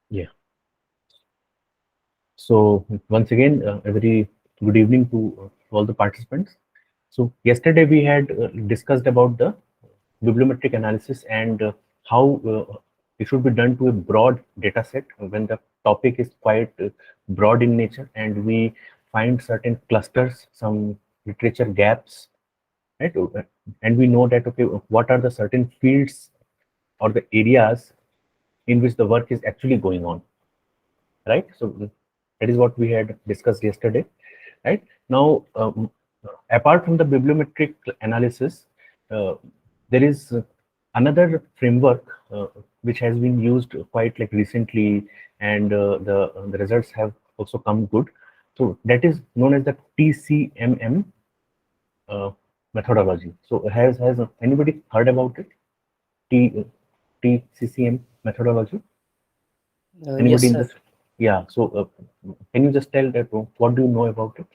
Yeah. So once again, a very good evening to all the participants. So yesterday we had discussed about the bibliometric analysis and how it should be done to a broad data set when the topic is quite broad in nature and we find certain clusters, some literature gaps, right? And we know that, okay, what are the certain fields or the areas in which the work is actually going on, right? So that is what we had discussed yesterday, right? Now, apart from the bibliometric analysis, uh, there is another framework which has been used quite like recently, and the results have also come good. So that is known as the TCMM uh, methodology. So has anybody heard about it? T TCCM methodology? Anybody Yes, in sir. this? Yeah. So can you just tell that what do you know about it?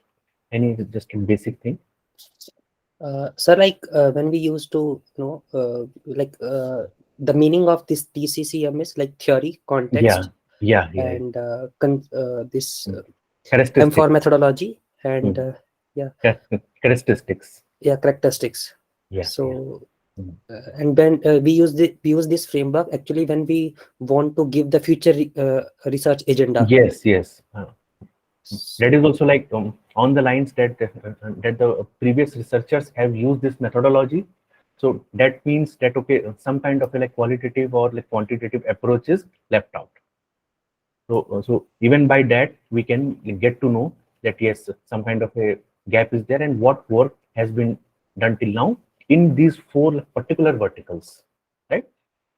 Any just a basic thing? Sir, like when we used to, the meaning of this TCCM is like theory, Yeah. context, Yeah. Yeah. and this Mm. M for Characteristics. methodology, and Mm. yeah, Characteristics. yeah, characteristics. Yeah. Yeah. So, Mm. and when we use this framework actually when we want to give the future research agenda. Yes. Yes. That is So, also like on the lines that the previous researchers have used this methodology. So that means that, okay, some kind of a like qualitative or like quantitative approach is left out. So even by that, we can get to know that yes, some kind of a gap is there and what work has been done till now in these four particular verticals, right?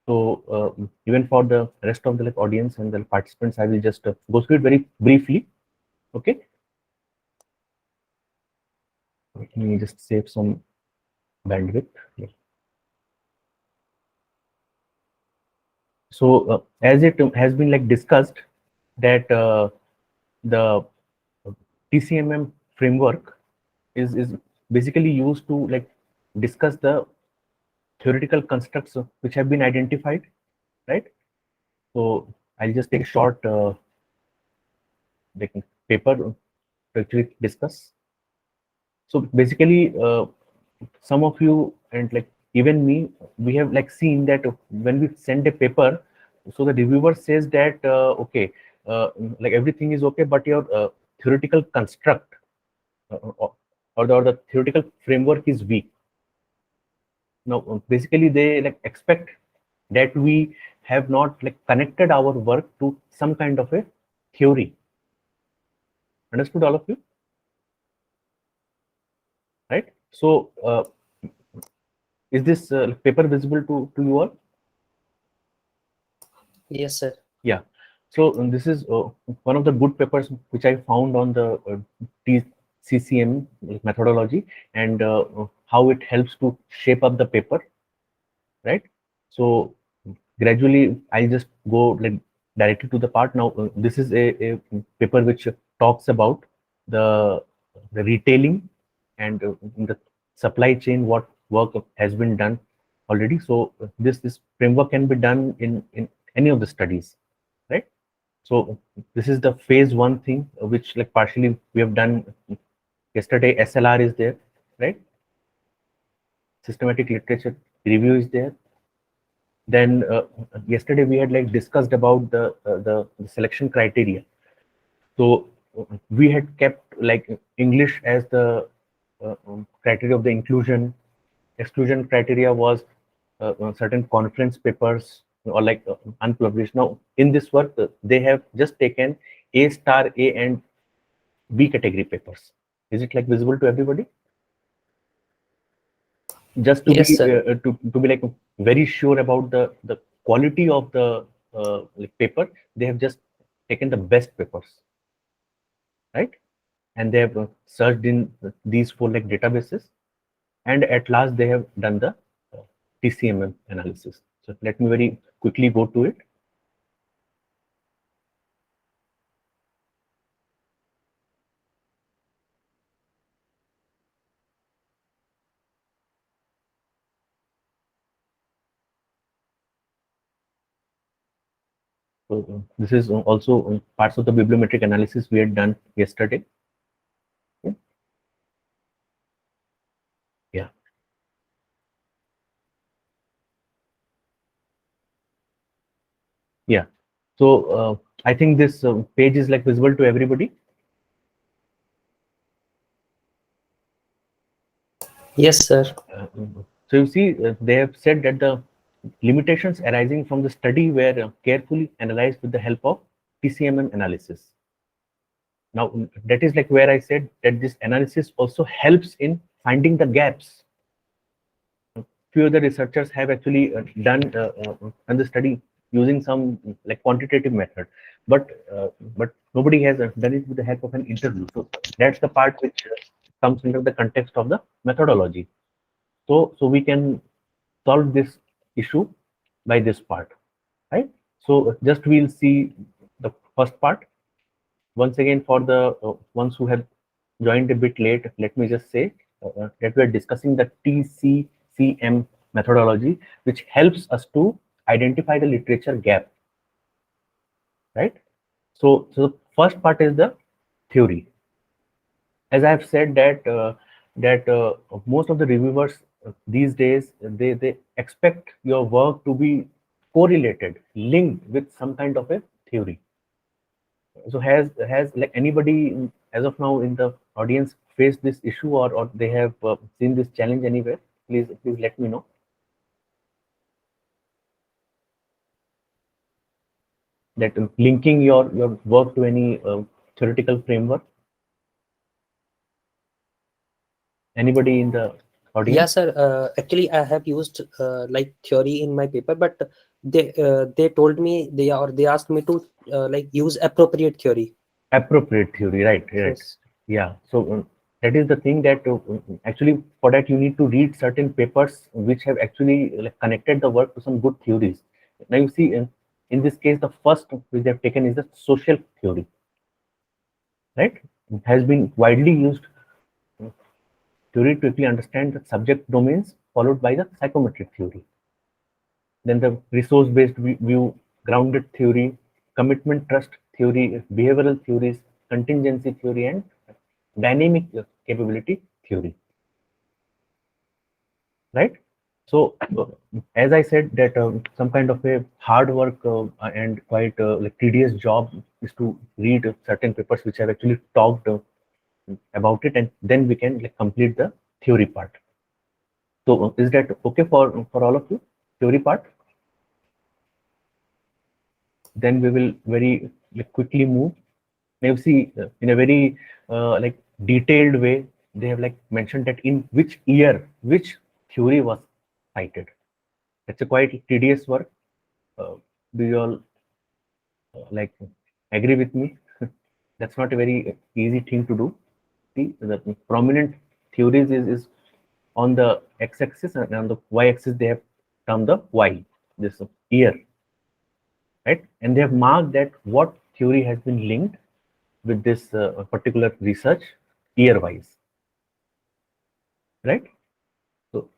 So even for the rest of the like audience and the participants, I will just go through it very briefly. Okay, let me just save some bandwidth. Yeah. So as it has been like discussed that the TCMM framework is basically used to like discuss the theoretical constructs which have been identified, right? So I'll just take a short like paper to actually discuss. So basically, some of you and like even me, we have like seen that when we send a paper, so the reviewer says that okay, like everything is okay, but your theoretical construct or the theoretical framework is weak. Now, basically, they like expect that we have not like connected our work to some kind of a theory. Understood, all of you, right? So, is this paper visible to you all? yes, sir. Yeah. So this is one of the good papers which I found on the TCCM methodology and how it helps to shape up the paper, right? So gradually, I'll just go like directly to the part now. This is a paper which talks about the the retailing and the supply chain, what work has been done already. So this framework can be done in any of the studies, right? So this is the phase one thing which like partially we have done yesterday. SLR is there, right? Systematic literature review is there. Then yesterday we had like discussed about the selection criteria. So we had kept like English as the criteria of the inclusion. Exclusion criteria was certain conference papers or like unpublished. Now in this work, they have just taken A star, A and B category papers. Is it like visible to everybody? Just to be Yes, sir. to be like very sure about the quality of the like paper, they have just taken the best papers, right? And they have searched in these four like databases, and at last they have done the TCMM analysis. So let me very quickly go to it. this is also parts of the bibliometric analysis we had done yesterday. Yeah. Yeah. So I think this page is like visible to everybody. Yes, sir. So you see, they have said that the limitations arising from the study were carefully analyzed with the help of PCMM analysis. Now, that is like where I said that this analysis also helps in finding the gaps. Few other researchers have actually done the study using some like quantitative method, but nobody has done it with the help of an interview. So that's the part which comes under the context of the methodology. So we can solve this issue by this part, right? So just we'll see the first part once again. For the ones who have joined a bit late, let me just say that we're discussing the PCCM methodology, which helps us to identify the literature gap, right? So the first part is the theory. As I have said that most of the reviewers these days, they expect your work to be correlated, linked with some kind of a theory. So has like anybody as of now in the audience faced this issue, or they have seen this challenge anywhere? Please let me know. That linking your work to any theoretical framework. Anybody in the audience? Yeah, sir. Actually, I have used like theory in my paper, but they told me they asked me to like use appropriate theory. Appropriate theory, right? Yes. Yeah. So that is the thing that actually for that you need to read certain papers which have actually like connected the work to some good theories. Now you see in this case the first which they have taken is the social theory, right? It has been widely used theory to quickly understand the subject domains, followed by the psychometric theory. Then the resource-based view, grounded theory, commitment trust theory, behavioral theories, contingency theory, and dynamic capability theory, right? So as I said that some kind of a hard work and quite like tedious job is to read certain papers which have actually talked about it, and then we can like complete the theory part. So is that okay for all of you? Theory part. Then we will very like, quickly move. Now see in a very like detailed way, they have like mentioned that in which year which theory was cited. It's a quite tedious work. Do you all like agree with me? That's not a very easy thing to do. See, the prominent theories is on the x-axis, and on the y-axis they have termed the y, this year, right? And they have marked that what theory has been linked with this particular research year-wise, right? So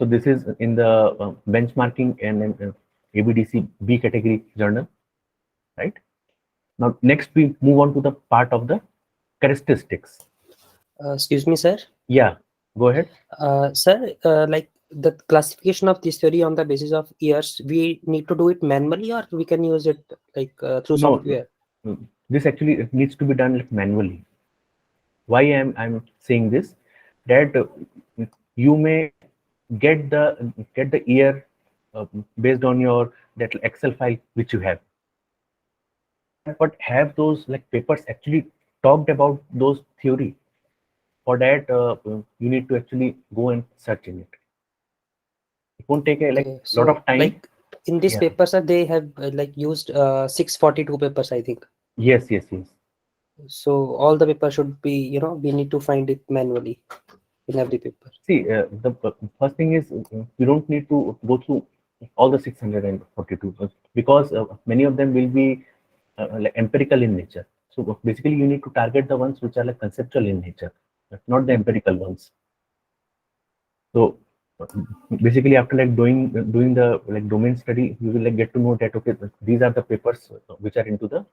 this is in the benchmarking and ABDC B category journal, right? Now next we move on to the part of the characteristics. Excuse me, sir. Yeah, go ahead. Sir, like the classification of this theory on the basis of years, we need to do it manually, or we can use it like through No, software. this actually it needs to be done like manually. Why I'm saying this? That you may get the year based on your that Excel file which you have, but have those like papers actually talked about those theory? For that you need to actually go and search in it. It won't take a like Okay, lot so of time. like in this Yeah. paper, sir, they have like used 642 papers, I think. Yes. So all the papers should be, we need to find it manually in every paper. See, the first thing is you don't need to go through all the 642 because many of them will be like empirical in nature. So basically, you need to target the ones which are like conceptual in nature, not the empirical ones. So basically after like doing the like domain study, you will like get to know that okay, these are the papers which are into the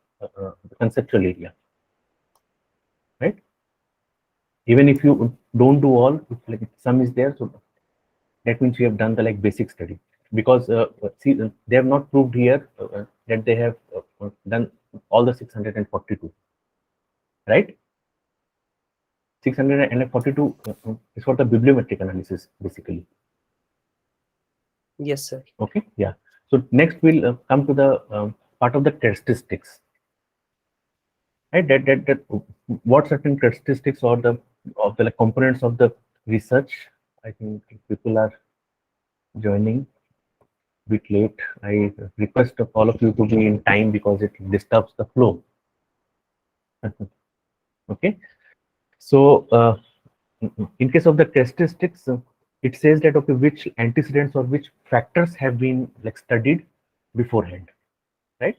conceptual area, right? Even if you don't do all, like some is there, so that means you have done the like basic study. Because see, they have not proved here that they have done all the 642, right? 642 is for the bibliometric analysis, basically. Yes, sir. Okay, yeah. So next we'll come to the part of the statistics, right? That what certain characteristics or the of the like, components of the research. I think people are joining a bit late. I request of all of you to be in time because it disturbs the flow. Okay, so in case of the statistics, it says that okay, which antecedents or which factors have been like studied beforehand, right?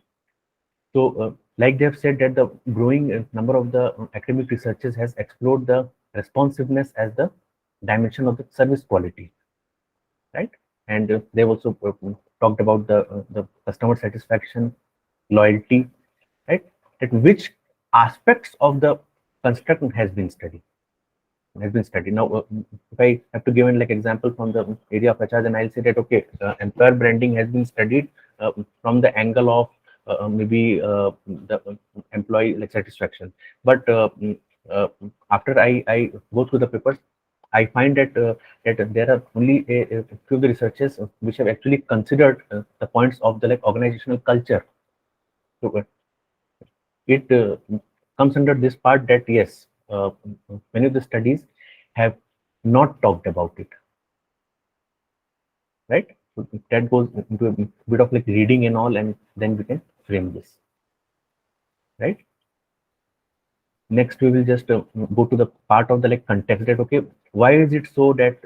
So, like they have said that the growing number of the academic researchers has explored the responsiveness as the dimension of the service quality, right? And they've also talked about the customer satisfaction, loyalty, right? That which aspects of the construct has been studied. Now, if I have to give an like example from the area of HR, then I'll say that okay, employer branding has been studied from the angle of maybe the employee like satisfaction. But after I go through the papers, I find that there are only a few of the researchers which have actually considered the points of the like organizational culture. So it comes under this part that yes, many of the studies have not talked about it, right? So that goes into a bit of like reading and all, and then we can frame this, right? Next, we will just go to the part of the like context that okay, why is it so that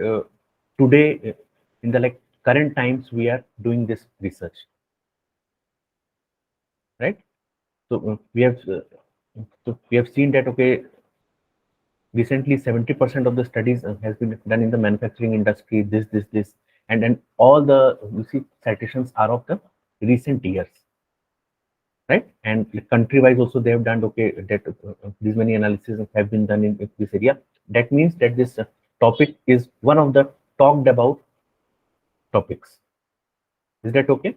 today in the like current times we are doing this research, right? So we have seen that okay, recently 70% of the studies has been done in the manufacturing industry, this, and then all the you see citations are of the recent years, right? And country wise also they have done okay that these many analyses have been done in this area. That means that this topic is one of the talked about topics. Is that okay?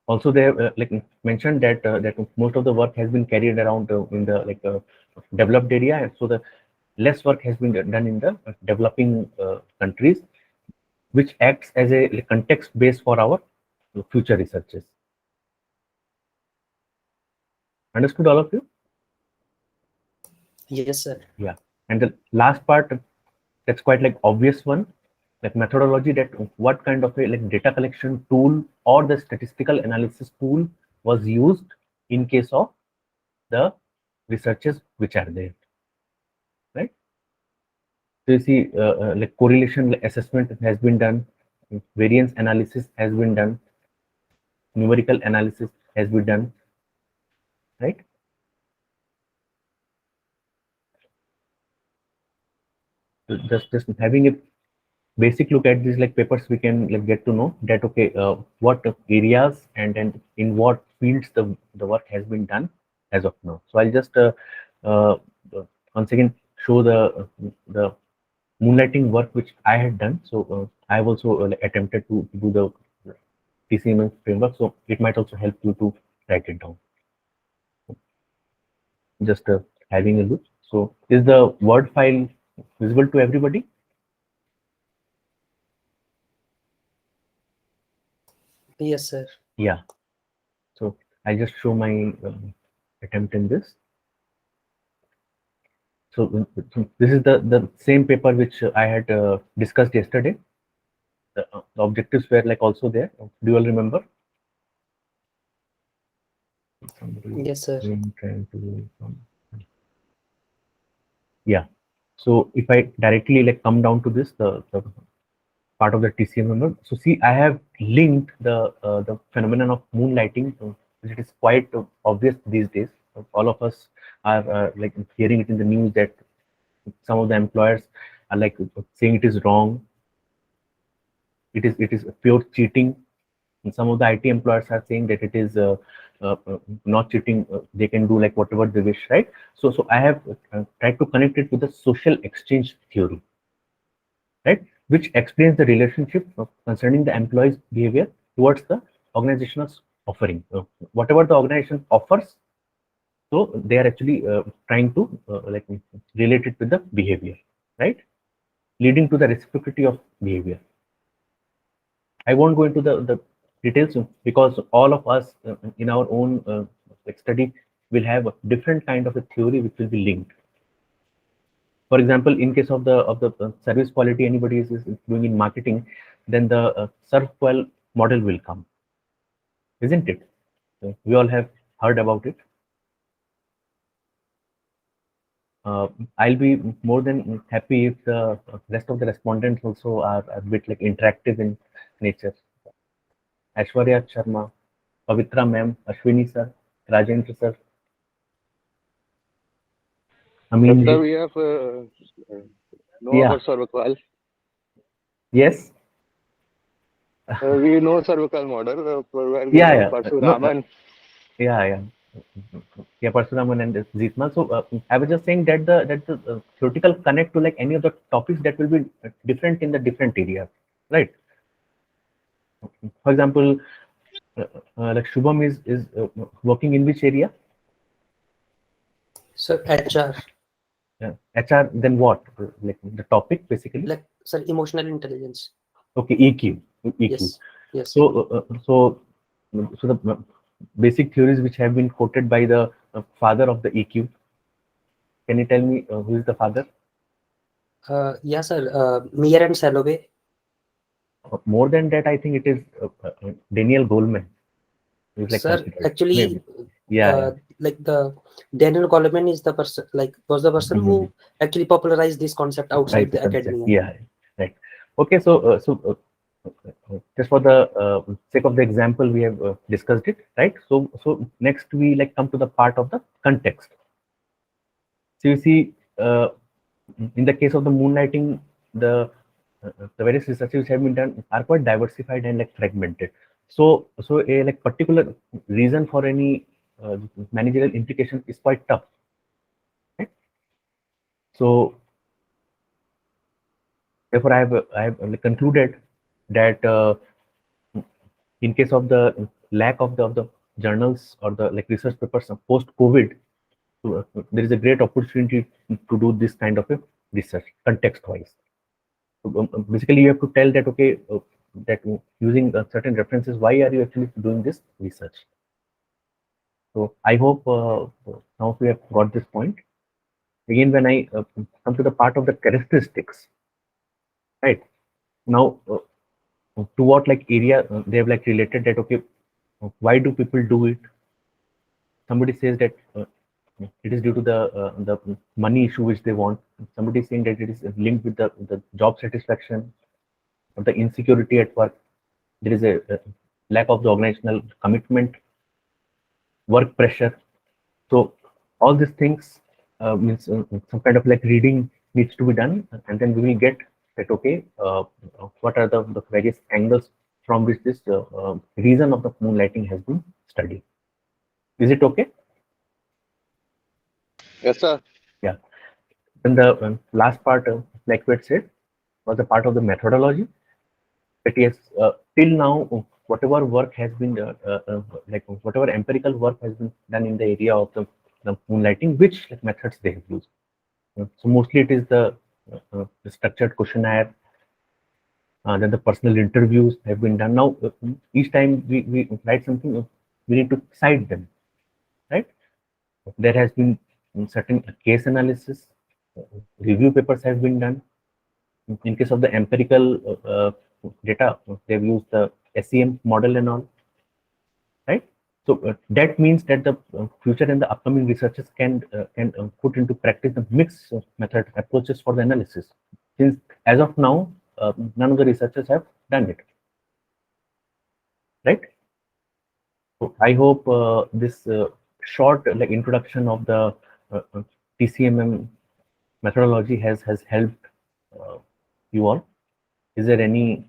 Also they have like mentioned that that most of the work has been carried around in the like developed area, and so the less work has been done in the developing countries, which acts as a like, context base for our future researches. Understood, all of you? Yes, sir. Yeah. And the last part, that's quite like obvious one, like methodology, that what kind of a like data collection tool or the statistical analysis tool was used in case of the researches which are there, right? So you see like correlation assessment has been done, variance analysis has been done, numerical analysis has been done, right? So just having a basic look at these like papers, we can like get to know that okay, what areas and in what fields the work has been done as of now. So I'll just uh, once again show the moonlighting work which I had done. So I have also like, attempted to do the PCMM framework, so it might also help you to write it down. Just having a look. So is the Word file visible to everybody? Yes, sir. Yeah. So I just show my attempt in this. So this is the same paper which I had discussed yesterday. The objectives were like also there. Do you all remember? Somebody Yes, sir. trying to yeah. So if I directly like come down to this, the part of the TCM. So see, I have linked the phenomenon of moonlighting, which is quite obvious these days. All of us are like hearing it in the news that some of the employers are like saying it is wrong, it is pure cheating. And some of the IT employers are saying that it is not cheating. They can do like whatever they wish, right? So I have tried to connect it with the social exchange theory, right, which explains the relationship concerning the employee's behavior towards the organization's offering. Whatever the organization offers, so they are actually trying to like relate it with the behavior, right, leading to the reciprocity of behavior. I won't go into the details because all of us in our own like study will have a different kind of a theory which will be linked. For example, in case of the service quality, anybody is doing in marketing, then the serve well model will come, isn't it? We all have heard about it. I'll be more than happy if the rest of the respondents also are a bit like interactive in nature. Aishwarya Sharma, Pavitra ma'am, Ashwini sir, Rajendra sir. I Yes, mean, sir, we have know yeah, about cervical. yes, We know cervical model where we yeah, know yeah, no, Parshuraman. yeah, yeah, yeah, Parshuraman and Zitma. So I was just saying that the theoretical connect to like any of the topics that will be different in the different areas, right? For example, like Shubham is working in which area? Sir, HR, HR, then what? Like the topic basically? like sir, emotional intelligence. Okay, EQ, EQ. Yes, yes. So the basic theories which have been quoted by the father of the EQ. Can you tell me who is the father? Yeah, sir. Meyer and Salovey. More than that, I think it is Daniel Goleman. Is like Sir, considered maybe. actually, Yeah, yeah. like the Daniel Goleman is the person, like was the person Mhm. who actually popularized this concept Right, outside the the concept. academia. Yeah, right. Okay, just for the sake of the example, we have discussed it, right? So next we like come to the part of the context. So you see, in the case of the moonlighting, the various researches which have been done are quite diversified and like fragmented. So a like particular reason for any managerial implication is quite tough, right? So therefore, I have concluded that in case of the lack of the journals or the like research papers post COVID, so, there is a great opportunity to do this kind of a research context wise. So, basically, you have to tell that okay, that using certain references, why are you actually doing this research? So I hope now we have got this point. Again, when I come to the part of the characteristics, right now, to what like area they have like related that okay, why do people do it? Somebody says that it is due to the money issue which they want. Somebody is saying that it is linked with the job satisfaction or the insecurity at work. There is a lack of the organizational commitment, work pressure. So all these things means some kind of like reading needs to be done, and then we will get that okay, what are the various angles from which this reason of the moonlighting has been studied. Is it okay? Yes, sir. Yeah. Then the last part, like we had said, was a part of the methodology. But yes, till now, whatever work has been like whatever empirical work has been done in the area of the moonlighting, which like, methods they have used. So mostly it is the structured questionnaire, then the personal interviews have been done. Now each time we write something, we need to cite them, right? There has been certain case analysis, review papers have been done. In case of the empirical data, they've used the SEM model and all, right? So that means that the future and the upcoming researchers can put into practice the mixed method approaches for the analysis. Since as of now, none of the researchers have done it, right? So I hope this short like introduction of the PCMM methodology has helped you all. Is there any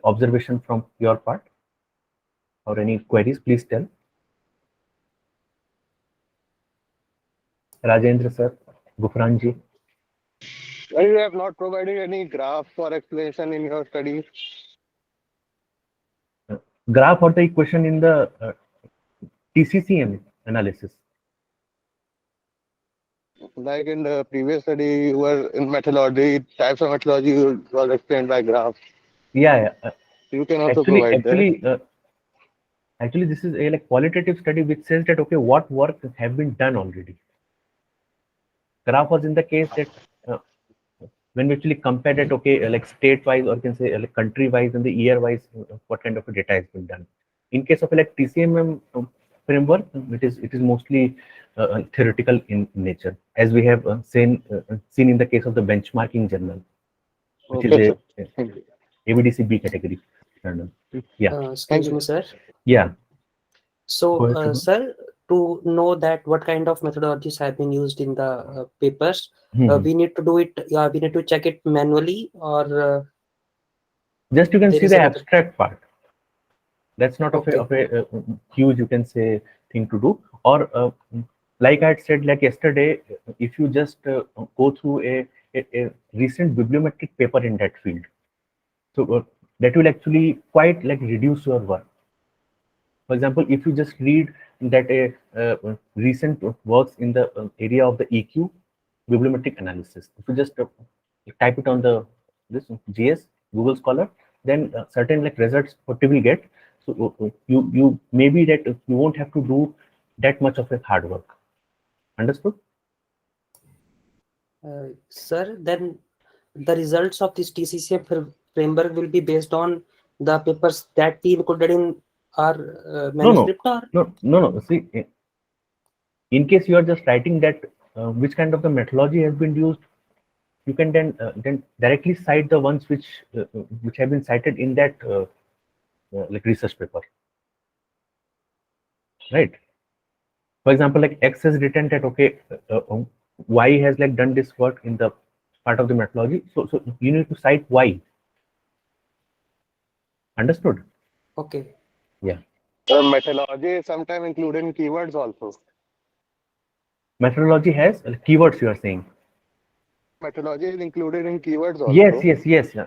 observation from your part or any queries? Please tell. Rajendra sir, Gufran ji. Why you have not provided any graph or explanation in your study? Graph or the equation in the TCCM analysis. Like in the previous study, you were in methodology, types of methodology was explained by graph. Yeah. You can also provide that. Actually, this is a like qualitative study which says that okay, what work have been done already. Graph was in the case that uh, when we actually compare that okay, like state wise or you can say like country wise and the year wise, what kind of a data has been done. In case of like TCMM framework, it is mostly theoretical in nature, as we have seen in the case of the benchmarking journal, which is Okay, sir. a Thank you. AVDC B category journal. Yeah, Thank Excuse you, me, sir. sir. yeah. So, Go ahead, Shubham. sir, to know that what kind of methodologies have been used in the papers, Mhm. we need to do it. We need to check it manually, or Just you can there see is the another. abstract part. That's not Okay. of a huge, you can say, thing to do. Or like I had said, like yesterday, if you just go through a recent bibliometric paper in that field, so that will actually quite like reduce your work. For example, if you just read that a recent works in the area of the EQ bibliometric analysis, if you just type it on the this GS Google Scholar, then certain like results what you will get. So you maybe that you won't have to do that much of a hard work. Understood? Sir, then the results of this TCCM framework will be based on the papers that we included in our No, no, manuscript, or no. See, in case you are just writing that which kind of the methodology has been used, you can then directly cite the ones which have been cited in that like research paper, right? For example, like X has written that okay, Y has like done this work in the part of the methodology, so you need to cite Y. Understood? okay. Yeah. Methodology is sometimes included in keywords also. Methodology has keywords. You are saying? Methodology is included in keywords Yes, also. yes. Yeah.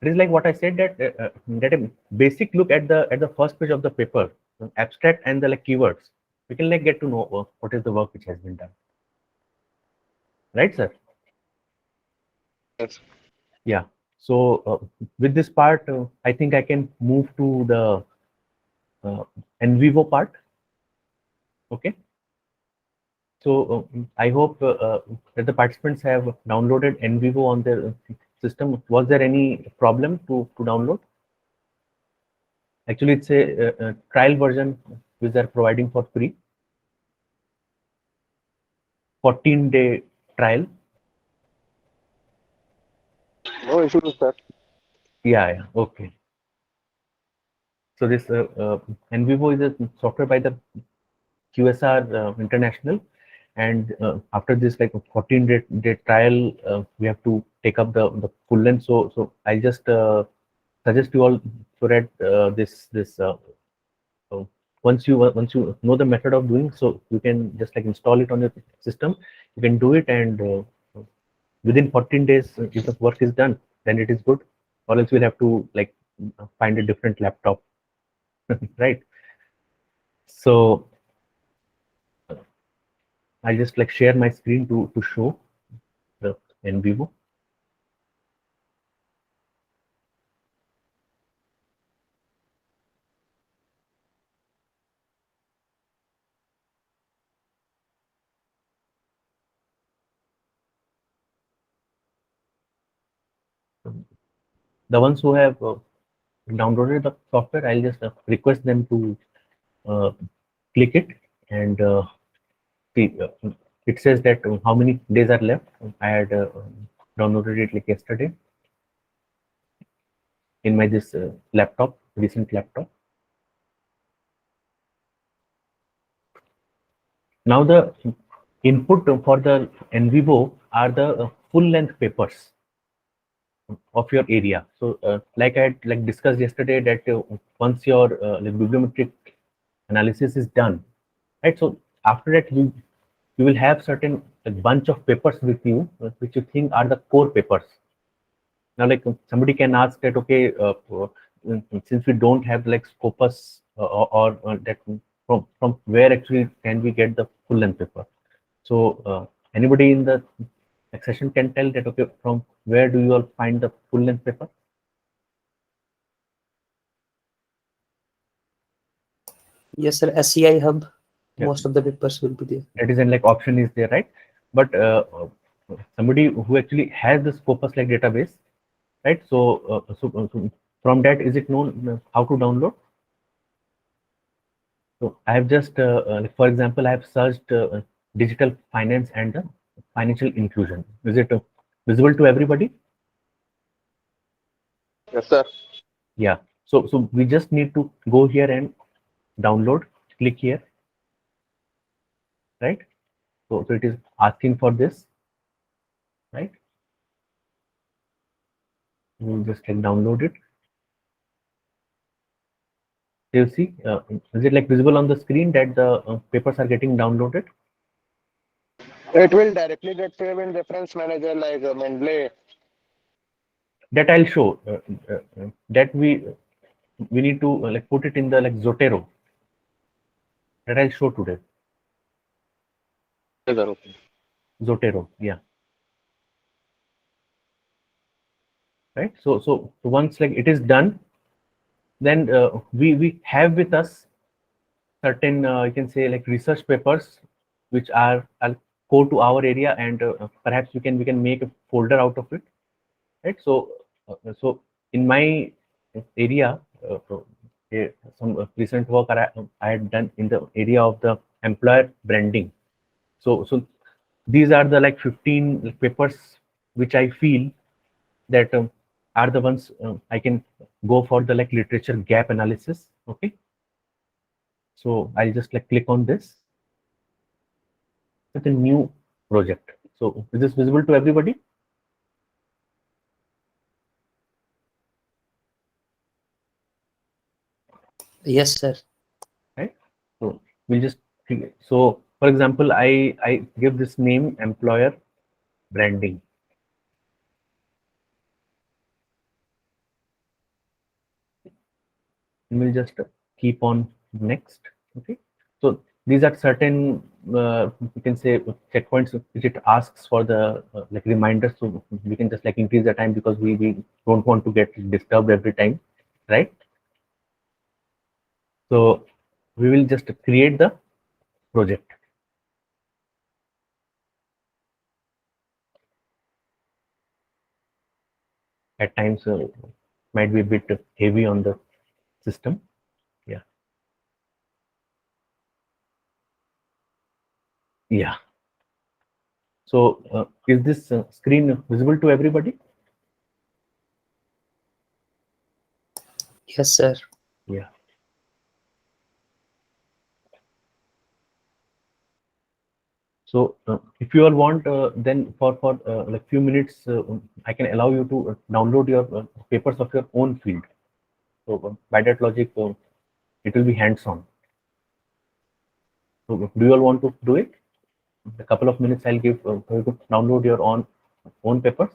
It is like what I said that a basic look at the first page of the paper, abstract and the like keywords, we can like get to know what is the work which has been done, right, sir? Yes. Yeah. So with this part, I think I can move to the NVivo part. Okay. So I hope that the participants have downloaded NVivo on their system. Was there any problem to download? Actually, it's a trial version which they are providing for free. 14-day trial. No issues, sir. Yeah. Okay. So this NVivo is a software by the QSR International, and after this like 14-day trial, we have to take up the full length. So I just suggest you all to read this. So once you know the method of doing, so you can just like install it on your system. You can do it, and within 14 days, if the work is done, then it is good. Or else we'll have to like find a different laptop, right? So I'll just like share my screen to show the NVivo. The ones who have downloaded the software, I'll just request them to uh, click it and see. It says that how many days are left. I had downloaded it like yesterday in my this laptop, recent laptop. Now the input for the NVivo are the full-length papers of your area. So, like I had discussed yesterday, that once your bibliometric analysis is done, right? So after that, you will have certain bunch of papers with you, which you think are the core papers. Now, somebody can ask that, okay, since we don't have Scopus or that from where actually can we get the full length paper? So anybody in the session can tell that, okay, from where do you all find the full length paper? Yes, sir. SCI hub. Yeah. Most of the papers will be there. That is an option is there, right? But somebody who actually has the Scopus database, right? So, so from that, is it known how to download? So I have just, for example, I have searched digital finance and financial inclusion. Is it visible to everybody? Yes, sir. Yeah. So we just need to go here and download. Click here, right? So it is asking for this, right? We'll just download it. You see, is it visible on the screen that the papers are getting downloaded? It will directly get saved in reference manager like Mendeley. That I'll show. That we need to put it in the Zotero. That I'll show today. Yes, sir. Okay. Zotero, yeah. Right. So once it is done, then we have with us certain you can say research papers which are core to our area, and perhaps we can make a folder out of it, right? So in my area, some recent work I had done in the area of the employer branding. So these are the 15 papers which I feel that are the ones I can go for the literature gap analysis. Okay, so I'll just click on this with a new project. So is this visible to everybody? Yes, sir. Right. So we'll just so for example, I give this name employer branding. And we'll just keep on next. Okay. So these are certain you can say checkpoints which it asks for the reminders. So we can just increase the time because we don't want to get disturbed every time, right? So we will just create the project. At times might be a bit heavy on the system. Yeah. Yeah. So is this screen visible to everybody? Yes, sir. Yeah. So if you all want, then for few minutes, I can allow you to download your papers of your own field. So by that logic, it will be hands-on. So do you all want to do it? A couple of minutes I'll give for you to download your own papers.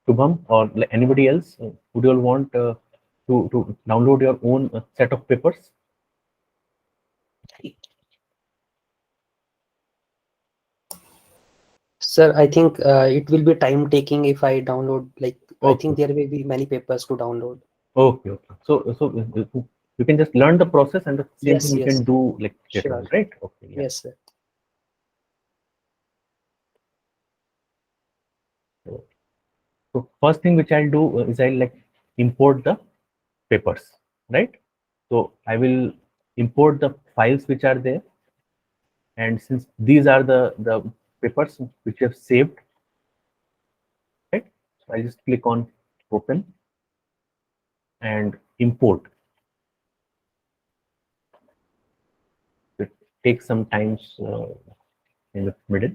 Shubham or anybody else, would you all want to download your own set of papers? Sir, I think it will be time taking if I download. I Okay. think there will be many papers to download. Okay. Okay. So you can just learn the process, and the same thing Yes, you yes. can do later Sure. on, right? Okay. Yeah. Yes, sir. So first thing which I'll do is I'll import the papers, right? So I will import the files which are there, and since these are the papers which you have saved, right? So I just click on open. and import. It takes some time in the middle.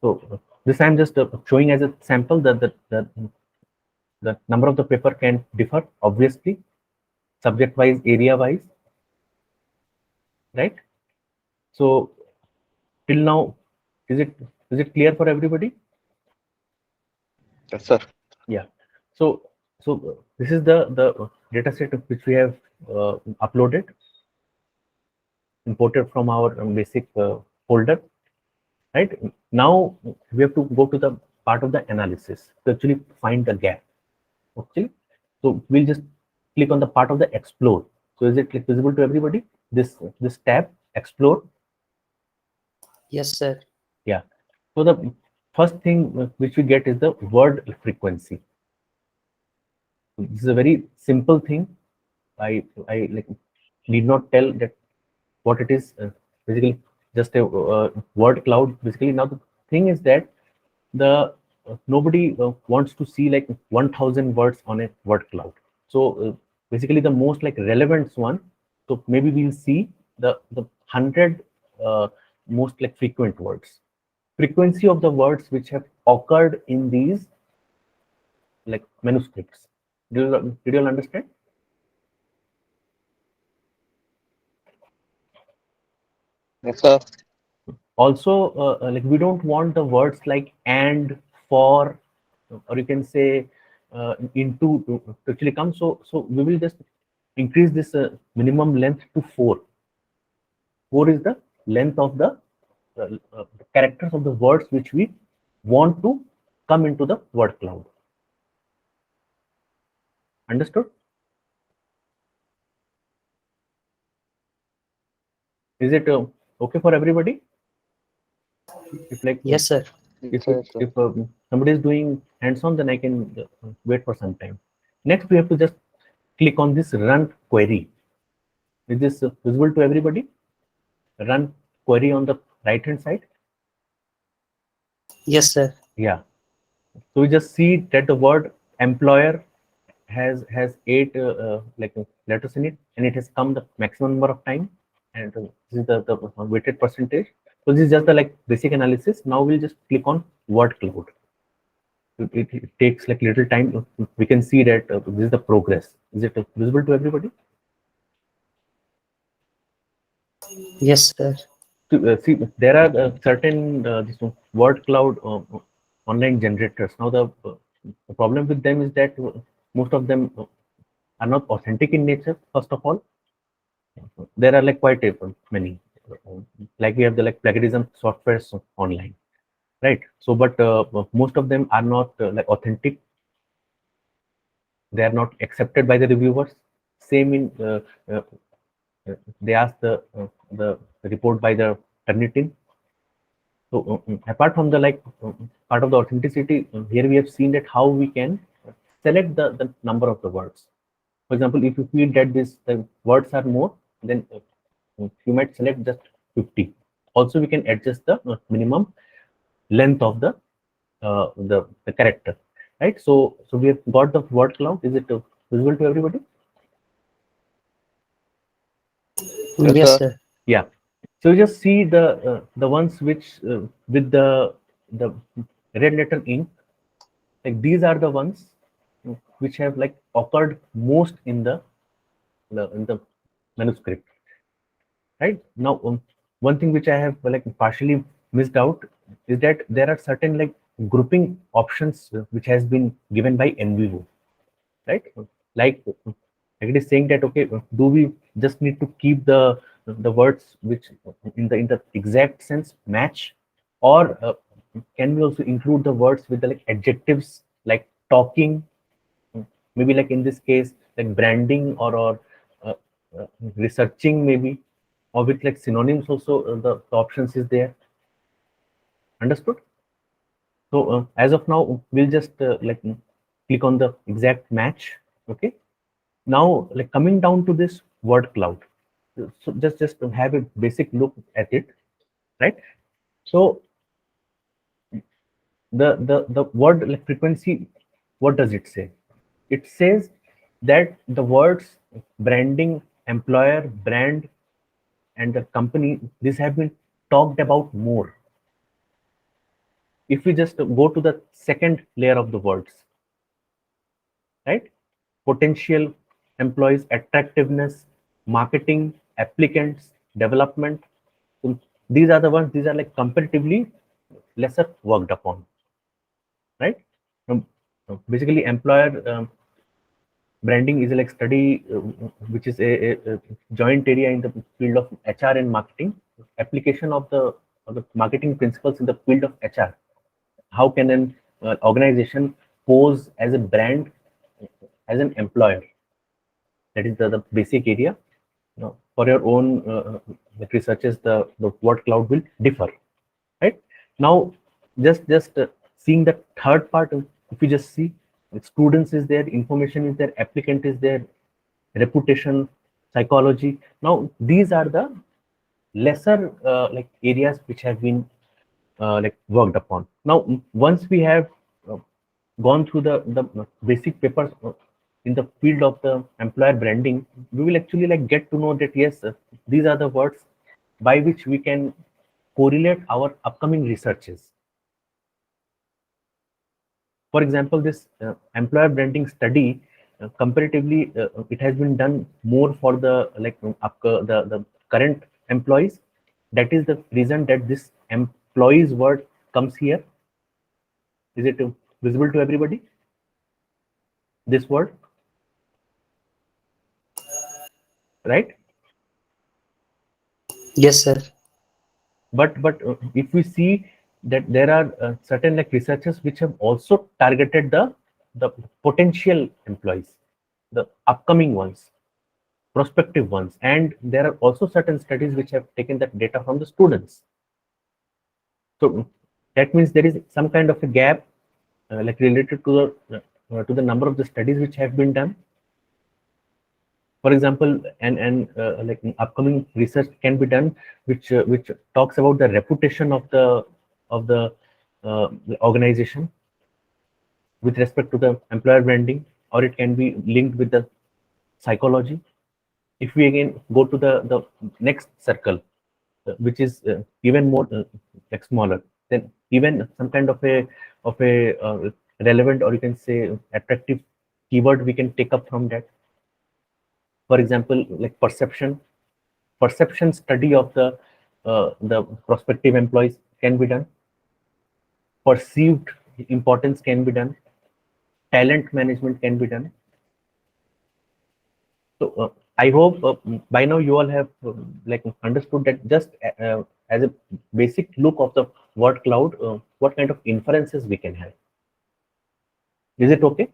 So this I'm just showing as a sample that the number of the paper can differ, obviously, subject wise, area wise, right? So till now, is it clear for everybody? Yes, sir. Yeah. So this is the data set which we have uploaded, imported from our basic folder. Right now, we have to go to the part of the analysis to actually find the gap. Okay, so we'll just click on the part of the explore. So is it visible to everybody? This tab, explore. Yes, sir. Yeah. So the first thing which we get is the word frequency. This is a very simple thing. I like need not tell that what it is. Basically, just a word cloud. Basically, now the thing is that the nobody wants to see like 1000 words on a word cloud. So basically the most like relevant one, so maybe we'll see the 100 most like frequent words, frequency of the words which have occurred in these like manuscripts. Did you all understand? Yes, sir. Also like we don't want the words like and, for, or you can say into to actually come. So we will just increase this minimum length to 4. 4 is the length of the characters of the words which we want to come into the word cloud. Understood? Is it okay for everybody? If like Yes, sir. Yes, sir. if somebody is doing hands-on, then I can wait for some time. Next, we have to just click on this run query. Is this visible to everybody? Run query on the right hand side. Yes, sir. Yeah. So we just see that the word employer has 8 like letters in it, and it has come the maximum number of time, and this is the weighted percentage. So this is just the like basic analysis. Now we'll just click on word cloud. It takes like little time. We can see that this is the progress. Is it visible to everybody? Yes, sir. See, there are certain this word cloud online generators. Now the problem with them is that most of them are not authentic in nature. First of all, there are like quite many. Like we have the like plagiarism softwares online, right? So, but most of them are not like authentic. They are not accepted by the reviewers. Same in uh, they ask the report by the Turnitin. So apart from the like part of the authenticity, here we have seen that how we can select the number of the words. For example, if you feel that the words are more, then you might select just 50. Also, we can adjust the minimum length of the character, right? So we have got the word cloud. Is it visible to everybody? Yes, Yes, sir. sir. Yeah. So you just see the ones which with the red letter ink, like these are the ones which have like occurred most in the manuscript, right? Now one thing which I have like partially missed out is that there are certain like grouping options which has been given by NVivo, right? Like it is saying that okay, do we just need to keep the words which in the exact sense match, or can we also include the words with the like adjectives like talking, maybe like in this case like branding or uh, researching maybe, or with like synonyms also the options is there. Understood? So as of now we'll just like click on the exact match. Okay, now like coming down to this word cloud, so just to have a basic look at it, right? So the word like frequency What does it say? It says that the words branding, employer, brand, and the company, these have been talked about more. If we just go to the second layer of the words, right? Potential employees, attractiveness, marketing, applicants, development. So these are the ones, these are like comparatively lesser worked upon, right? Basically, employer branding is like study which is a joint area in the field of HR and marketing. Application of the marketing principles in the field of HR. How can an organization pose as a brand, as an employer? That is the basic area. For your own researches, the word cloud will differ, right? Now, just seeing the third part, if you just see, students is there, information is there, applicant is there, reputation, psychology. Now, these are the lesser like areas which have been like worked upon. Now, once we have uh, gone through the basic papers in the field of the employer branding, we will actually like get to know that yes, these are the words by which we can correlate our upcoming researches. For example, this employer branding study, comparatively, it has been done more for the like the current employees. That is the reason that this employees word comes here. Is it visible to everybody? This word, right? Yes, sir. But if we see that there are certain like researchers which have also targeted the potential employees, the upcoming ones, prospective ones, and there are also certain studies which have taken that data from the students. So that means there is some kind of a gap like related to the number of the studies which have been done. For example, and like upcoming research can be done which talks about the reputation of the organization with respect to the employer branding, or it can be linked with the psychology. If we again go to the next circle, which is even more like smaller, then even some kind of a relevant, or you can say attractive keyword we can take up from that. For example, like perception study of the prospective employees can be done. Perceived importance can be done. Talent management can be done. So I hope by now you all have like understood that just as a basic look of the word cloud, what kind of inferences we can have. Is it okay?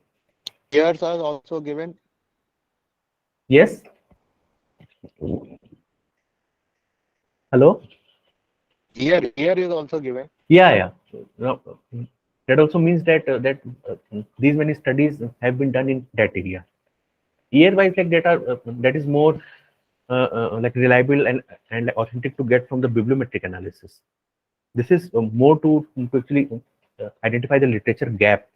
Years are also given. Yes. Hello. Year is also given. Yeah. Now, that also means that these many studies have been done in that area. Year wise like data that is more like reliable and like authentic to get from the bibliometric analysis. This is more to actually identify the literature gap.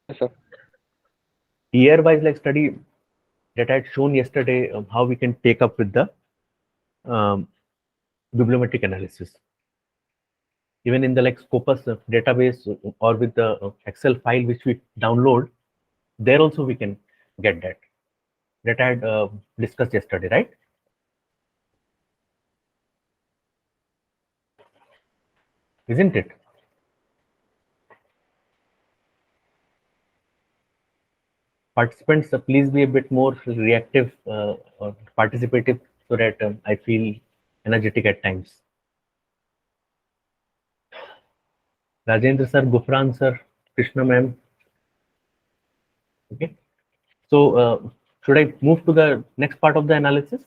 Yes, sir. Year wise like study that I had shown yesterday, how we can take up with the um, bibliometric analysis. Even in the like Scopus database or with the Excel file which we download, there also we can get that I had discussed yesterday, right? Isn't it? Participants, please be a bit more reactive or participative so that I feel energetic at times. Rajendra sir, Gufran sir, Krishna ma'am. Okay. So should I move to the next part of the analysis?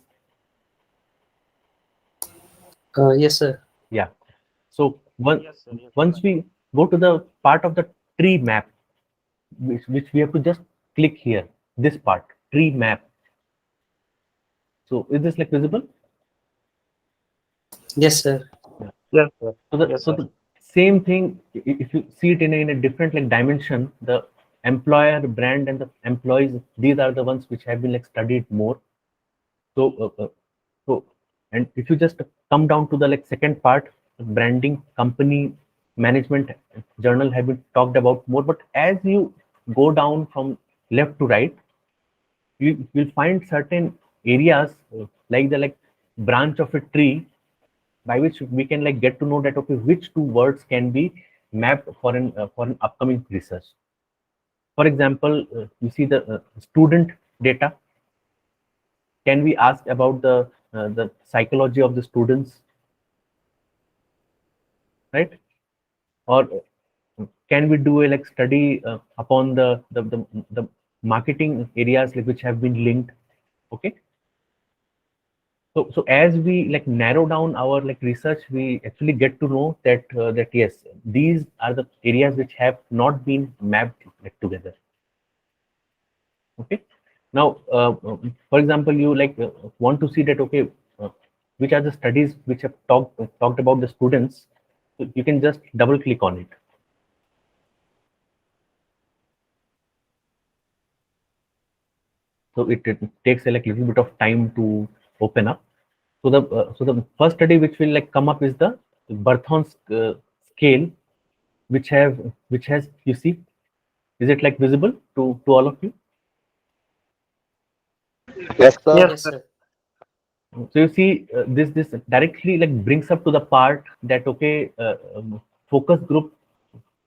Yes, sir. Yeah. So once we go to the part of the tree map, which we have to just click here, this part, tree map. So is this like visible? Yes, sir. Yeah. Yes, sir. So the Yes, so sir. the same thing, if you see it in a different like dimension, the employer brand and the employees, these are the ones which have been like studied more. So and if you just come down to the like second part, branding, company management journal have been talked about more. But as you go down from left to right, you will find certain areas like the like branch of a tree, by which we can like get to know that okay, which two words can be mapped for an upcoming research. For example, you see the student data. Can we ask about the psychology of the students, right? Or can we do a like study upon the marketing areas like which have been linked? Okay. So as we like narrow down our like research, we actually get to know that that yes, these are the areas which have not been mapped like together. Okay. Now, for example, you like want to see that okay, which are the studies which have talked about the students. So you can just double click on it. So it takes a like little bit of time to open up. So the first study which will like come up is the Berthon's scale, which has, you see, is it like visible to all of you? Yes, sir. Yes, sir. So you see, this directly like brings up to the part that okay, focus group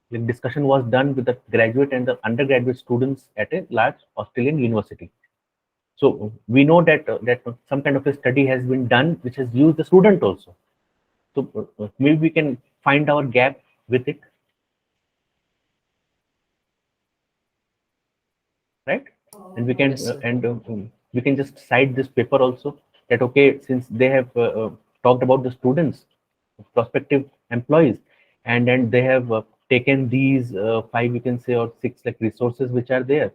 like discussion was done with the graduate and the undergraduate students at a large Australian university. So we know that that some kind of a study has been done which has used the student also. So maybe we can find our gap with it, right? And we can Yes, sir. we can just cite this paper also, that okay, since they have talked about the students, prospective employees, and then they have taken these five, you can say, or six like resources which are there,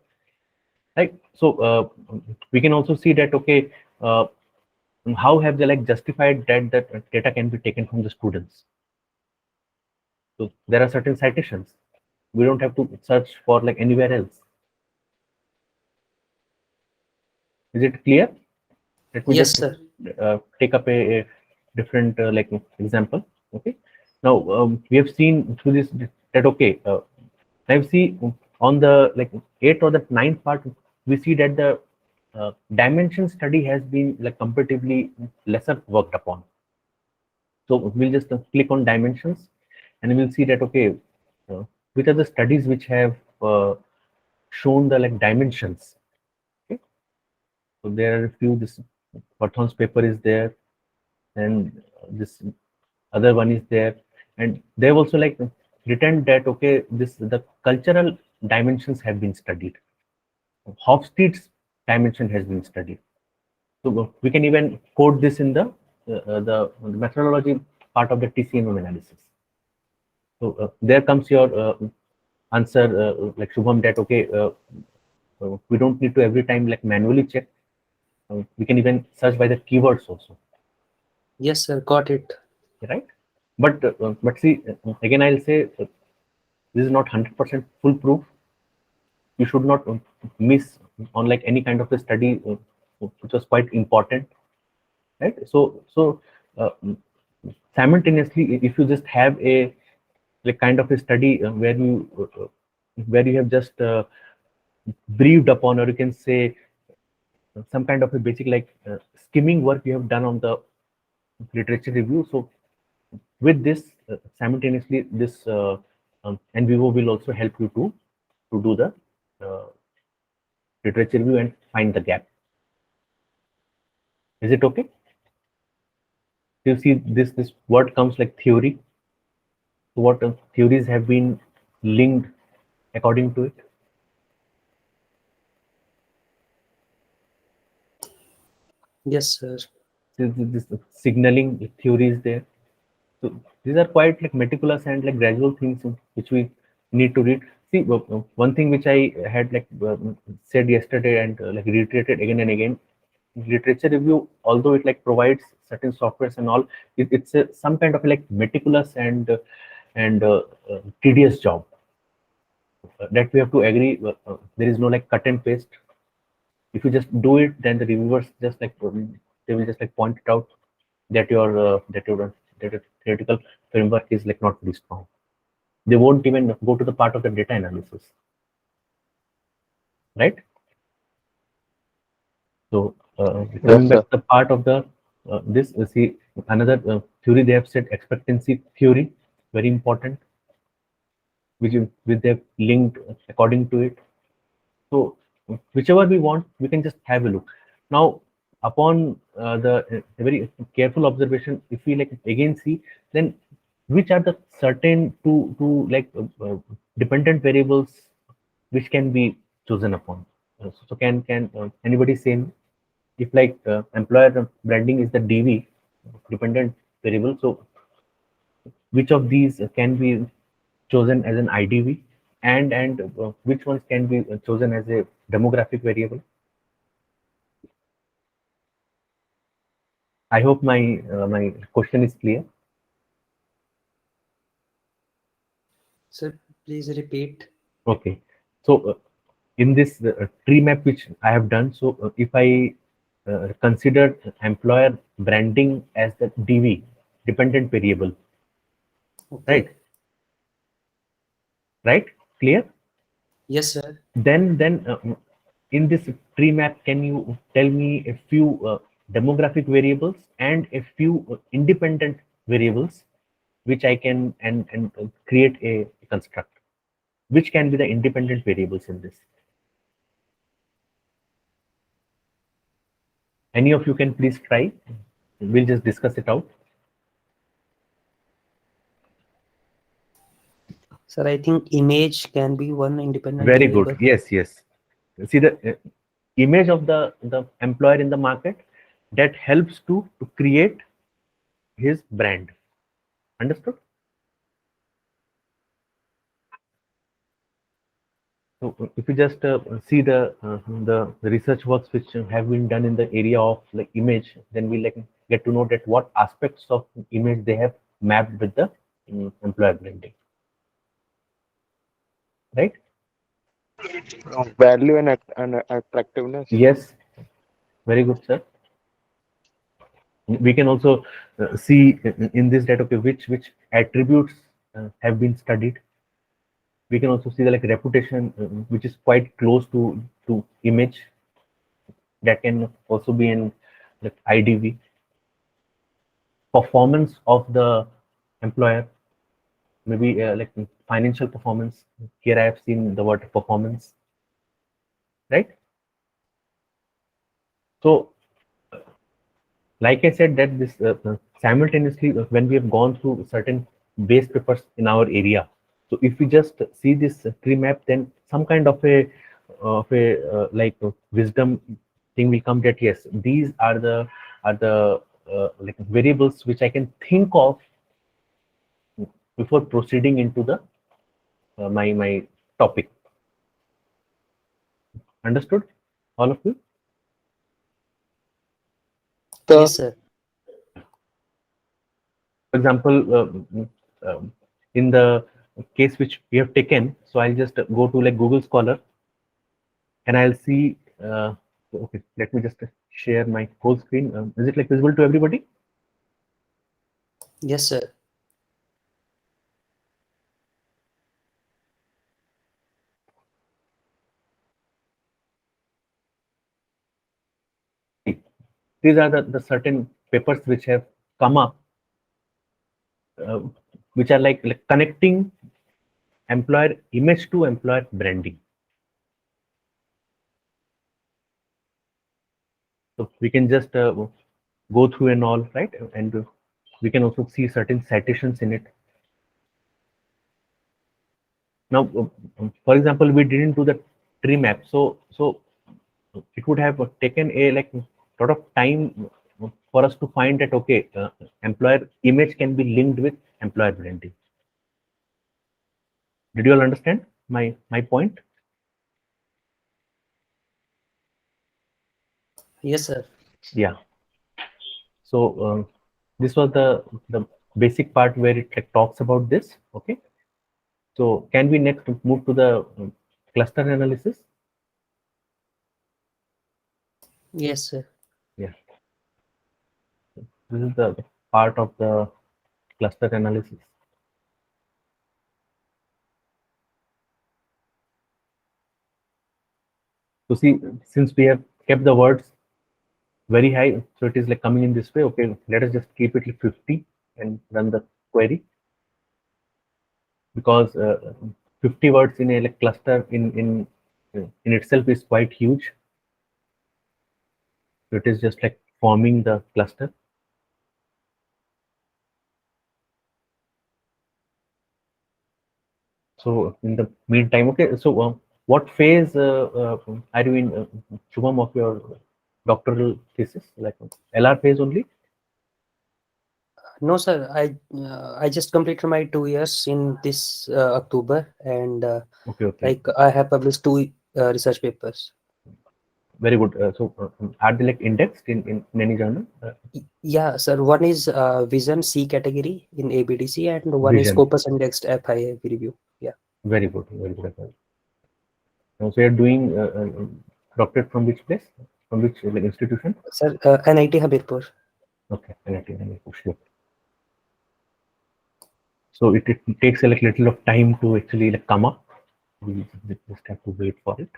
right? So we can also see that okay, how have they like justified that that data can be taken from the students. So there are certain citations, we don't have to search for like anywhere else. Is it clear? Let me Yes, just sir. take up a different like example. Okay. Now we have seen through this that okay, now see on the like eighth or the ninth part, we see that the dimension study has been like comparatively lesser worked upon. So we'll just click on dimensions, and we'll see that okay, uh, which are the studies which have shown the like dimensions. Okay. So there are a few. This Berthon's paper is there, and this other one is there, and they've also like written that okay, this the cultural dimensions have been studied. Hofstede's dimension has been studied. So we can even quote this in the methodology part of the TCMM analysis. So there comes your answer, like Shubham, that okay, we don't need to every time like manually check. We can even search by the keywords also, Yes, sir. Got it. right? But see, again, I'll say this is not 100% foolproof. You should not miss on like any kind of a study which was quite important, right? So simultaneously, if you just have a like kind of a study where you have just briefed upon, or you can say some kind of a basic like skimming work you have done on the literature review. So with this simultaneously, this NVivo will also help you to do the uh, literature review and find the gap. Is it okay? You see this word comes like theory. So what theories have been linked according to it? Yes, sir. This signaling theory is there. So these are quite like meticulous and like gradual things which we need to read. See, one thing which I had like said yesterday and like reiterated again and again, literature review, although it like provides certain softwares and all, it's some kind of like meticulous and and tedious job. That we have to agree. There is no like cut and paste. If you just do it, then the reviewers just like they will just like point it out that your theoretical framework is like not very strong. They won't even go to the part of the data analysis, right? So coming Yes, back sir. to the part of the this see another theory they have said, expectancy theory, very important, which they've linked according to it. So whichever we want, we can just have a look. Now, upon the very careful observation, if we like again see, then which are the certain to like dependent variables which can be chosen upon. So can anybody say me? If like employer branding is the DV dependent variable, so which of these can be chosen as an IDV, and which ones can be chosen as a demographic variable? I hope my question is clear. Sir, please repeat. Okay, so in this tree map which I have done, so if I consider employer branding as the DV dependent variable, right? Okay. Right? Clear? Yes, sir. Then in this tree map, can you tell me a few demographic variables and a few independent variables which I can and create a construct? Which can be the independent variables in this? Any of you can please try. We'll just discuss it out. Sir, I think image can be one independent Very good. variable. Yes, yes. See the image of the employer in the market that helps to create his brand. Understood? So if you just see the research works which have been done in the area of like image, then we like get to know that what aspects of image they have mapped with the employer branding, right? Value and attractiveness. Yes, very good, sir. We can also see in this data, okay, which attributes have been studied. We can also see the like reputation, which is quite close to image. That can also be in like IDV. Performance of the employer, maybe like financial performance. Here I have seen the word performance, right? So like I said that this simultaneously when we have gone through certain base papers in our area, so if we just see this tree map, then some kind of a like wisdom thing will come that yes, these are the like variables which I can think of before proceeding into the my topic. Understood, all of you? So, Yes, sir. For example, in the case which we have taken, so I'll just go to like Google Scholar and I'll see. Okay, let me just share my whole screen. Is it like visible to everybody? Yes, sir. These are the certain papers which have come up, uh, which are like connecting employer image to employer branding. So we can just go through and all, right? And we can also see certain citations in it. Now, for example, we didn't do the tree map, so it would have taken a like lot of time for us to find that okay, employer image can be linked with employer branding. Did you all understand my point? Yes, sir. Yeah. So this was the basic part where it like talks about this. Okay. So can we next move to the cluster analysis? Yes, sir. Yeah. This is the part of the cluster analysis. So see, since we have kept the words very high, so it is like coming in this way. Okay, let us just keep it like 50 and run the query, because 50 words in a like cluster in itself is quite huge. So it is just like forming the cluster. So in the meantime, okay. So what phase are you in, Shubham, of your doctoral thesis? Like LR phase only? No, sir. I just completed my 2 years in this October, and Okay, okay, like I have published two research papers. very good. So are they like indexed in any journal? Yeah, sir. One is Vision C category in ABDC, and one is Vision. Scopus indexed FIA review. Yeah. Very good, very good. So you're doing doctorate from which place? From which like institution? Sir, NIT Hamirpur. Okay, NIT, sure. So it takes a like little of time to actually like come up. We just have to wait for it.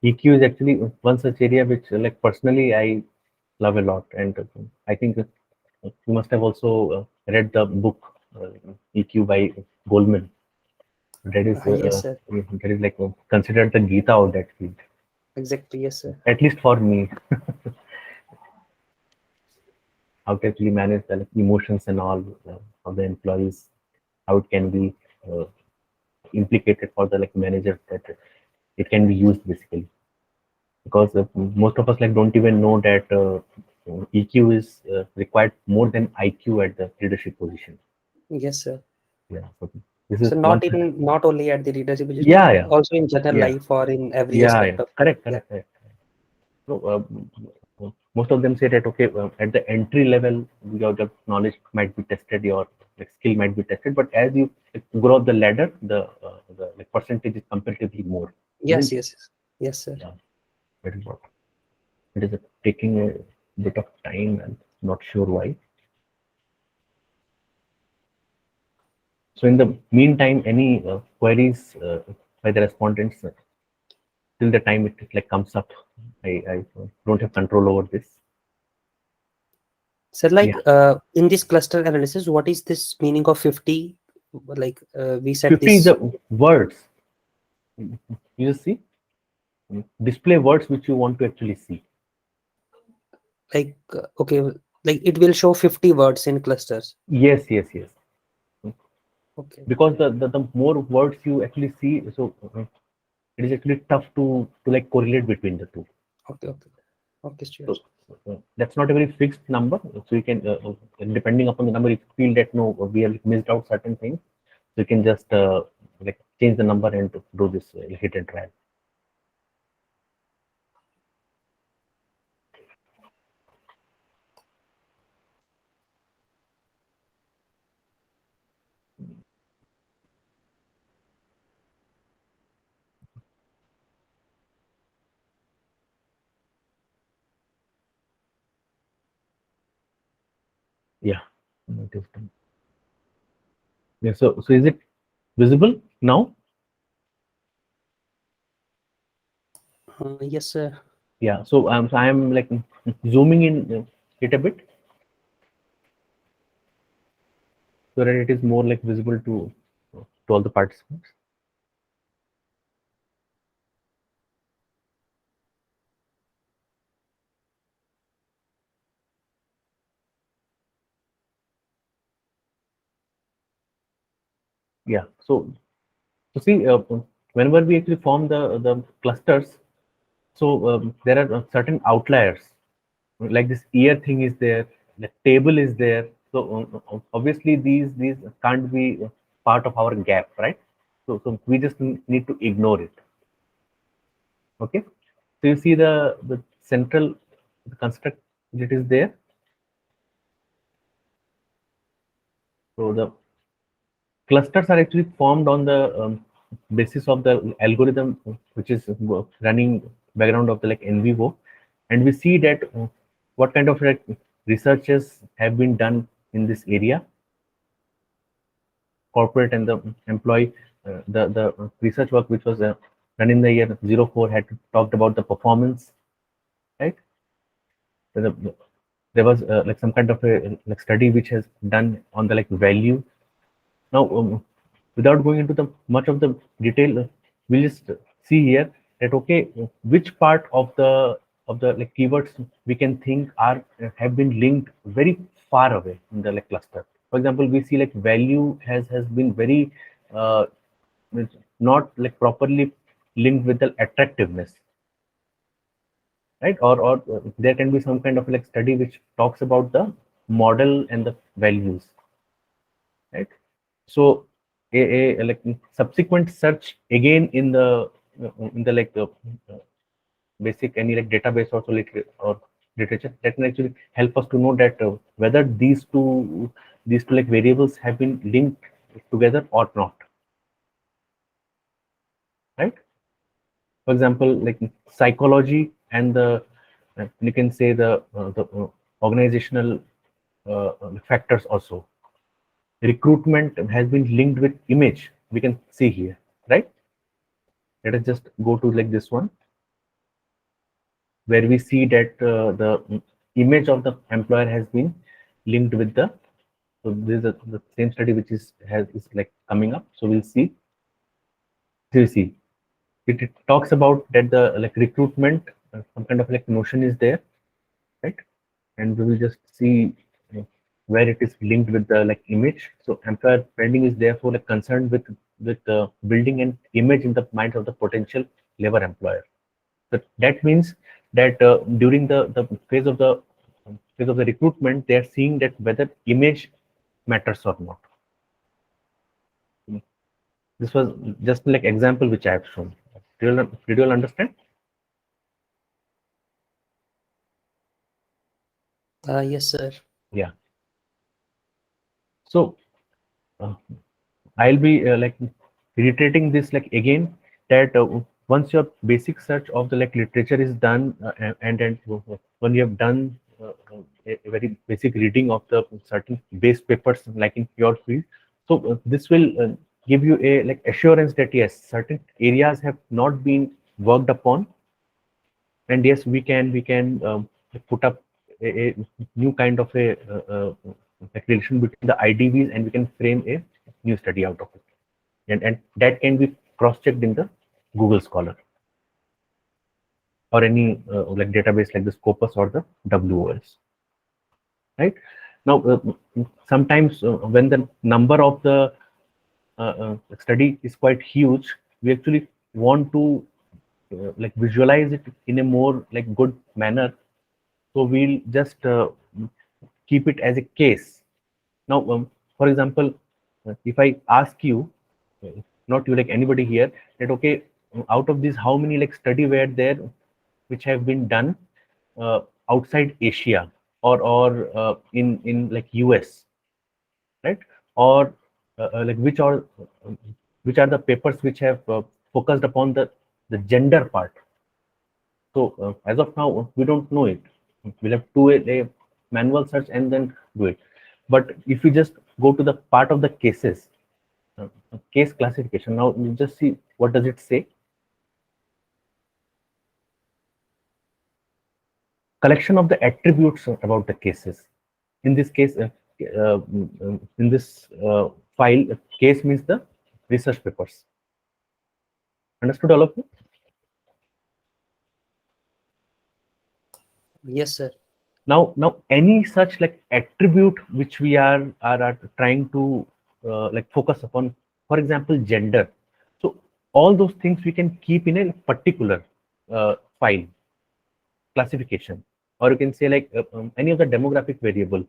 EQ is actually one such area which like personally I love a lot, and I think you must have also read the book EQ by Goldman. Yes, sir. That is like considered the Gita of that field, Exactly. Yes, sir. at least for me. How to actually manage the like, emotions and all of the employees, how it can be uh, implicated for the like manager, that it can be used basically, because most of us like don't even know that EQ is required more than IQ at the leadership position. Yes, sir. Yeah, so this is So one. not only at the leadership position, but Yeah, yeah, also in general yeah, life or in every yeah, yeah. aspect of life. Correct, Yeah. correct, correct. So most of them say that okay, at the entry level, your knowledge might be tested, your like, skill might be tested, but as you like, grow up the ladder, the like percentage is comparatively more, Yes, isn't it? yes, yes. Yes, sir. Yeah, that is what it is. Taking a bit of time, and not sure why. So in the meantime, any queries by the respondents till the time it like comes up, I don't have control over this. So like Yeah, in this cluster analysis, what is this meaning of 50? Like we said 50 is this, the words. You just see, display words which you want to actually see. like okay, like it will show 50 words in clusters. Yes, yes, yes. Okay. Because the more words you actually see, so it is actually tough to like correlate between the two. Okay. Okay. Okay, sure. So that's not a very fixed number. So you can, depending upon the number, if you feel that no, we have missed out certain things, so you can just like change the number and do this hit and drag. Yeah. It is done. Yeah. So is it visible now? Yes, sir. Yeah. So I am like zooming in it a bit so that it is more like visible to all the participants. Yeah. So see, whenever we actually form the clusters, so there are certain outliers, like this year thing is there, the table is there. So obviously these can't be part of our gap, right? So we just need to ignore it. Okay. So you see the central construct that is there. So the clusters are actually formed on the basis of the algorithm which is running background of the like NVivo, and we see that what kind of like researches have been done in this area. Corporate and the employee, the research work which was done in the year 04 had talked about the performance, right? There was like some kind of a like study which has done on the like value. Now, without going into the much of the detail, we'll just see here that okay, which part of the like keywords we can think are have been linked very far away in the like cluster. For example, we see like value has been very uh, it's not like properly linked with the attractiveness, right? Or there can be some kind of like study which talks about the model and the values, right? So a like subsequent search again in the like basic any like database or or literature that can actually help us to know that whether these two like variables have been linked together or not, right? For example, like psychology and the you can say the organizational factors also. Recruitment has been linked with image. We can see here, right? Let us just go to like this one, where we see that the image of the employer has been linked with the. So this is the same study which is like coming up. So we'll see. So you see, it talks about that the like recruitment, some kind of like notion is there, right? And we will just see where it is linked with the like image. So employer branding is therefore like concerned with building an image in the minds of the potential labor employer. So that means that during the phase of the recruitment, they are seeing that whether image matters or not. This was just like example which I have shown. Did you all understand? Yes, sir. Yeah. So uh, I'll be like reiterating this like again that once your basic search of the like literature is done and then when you have done a very basic reading of the certain base papers like in your field, so this will give you a like assurance that yes, certain areas have not been worked upon, and yes, we can put up a new kind of a like relation between the IDVs, and we can frame a new study out of it, and that can be cross-checked in the Google Scholar or any like database like the Scopus or the WOS, right? Now, sometimes when the number of the study is quite huge, we actually want to like visualize it in a more like good manner. So we'll just keep it as a case. Now, for example, if I ask you, uh, not you like anybody here, that okay, out of these, how many like study were there which have been done outside Asia or in like US, right? Or like which are the papers which have focused upon the gender part. So as of now, we don't know it. We'll have to do a manual search and then do it. But if we just go to the part of the cases, case classification, now you just see what does it say. Collection of the attributes about the cases. In this case, in this file, case means the research papers. Understood all of you? Yes, sir. Now any such like attribute which we are trying to like focus upon for example, gender. So all those things we can keep in a particular file classification, or you can say like any of the demographic variable,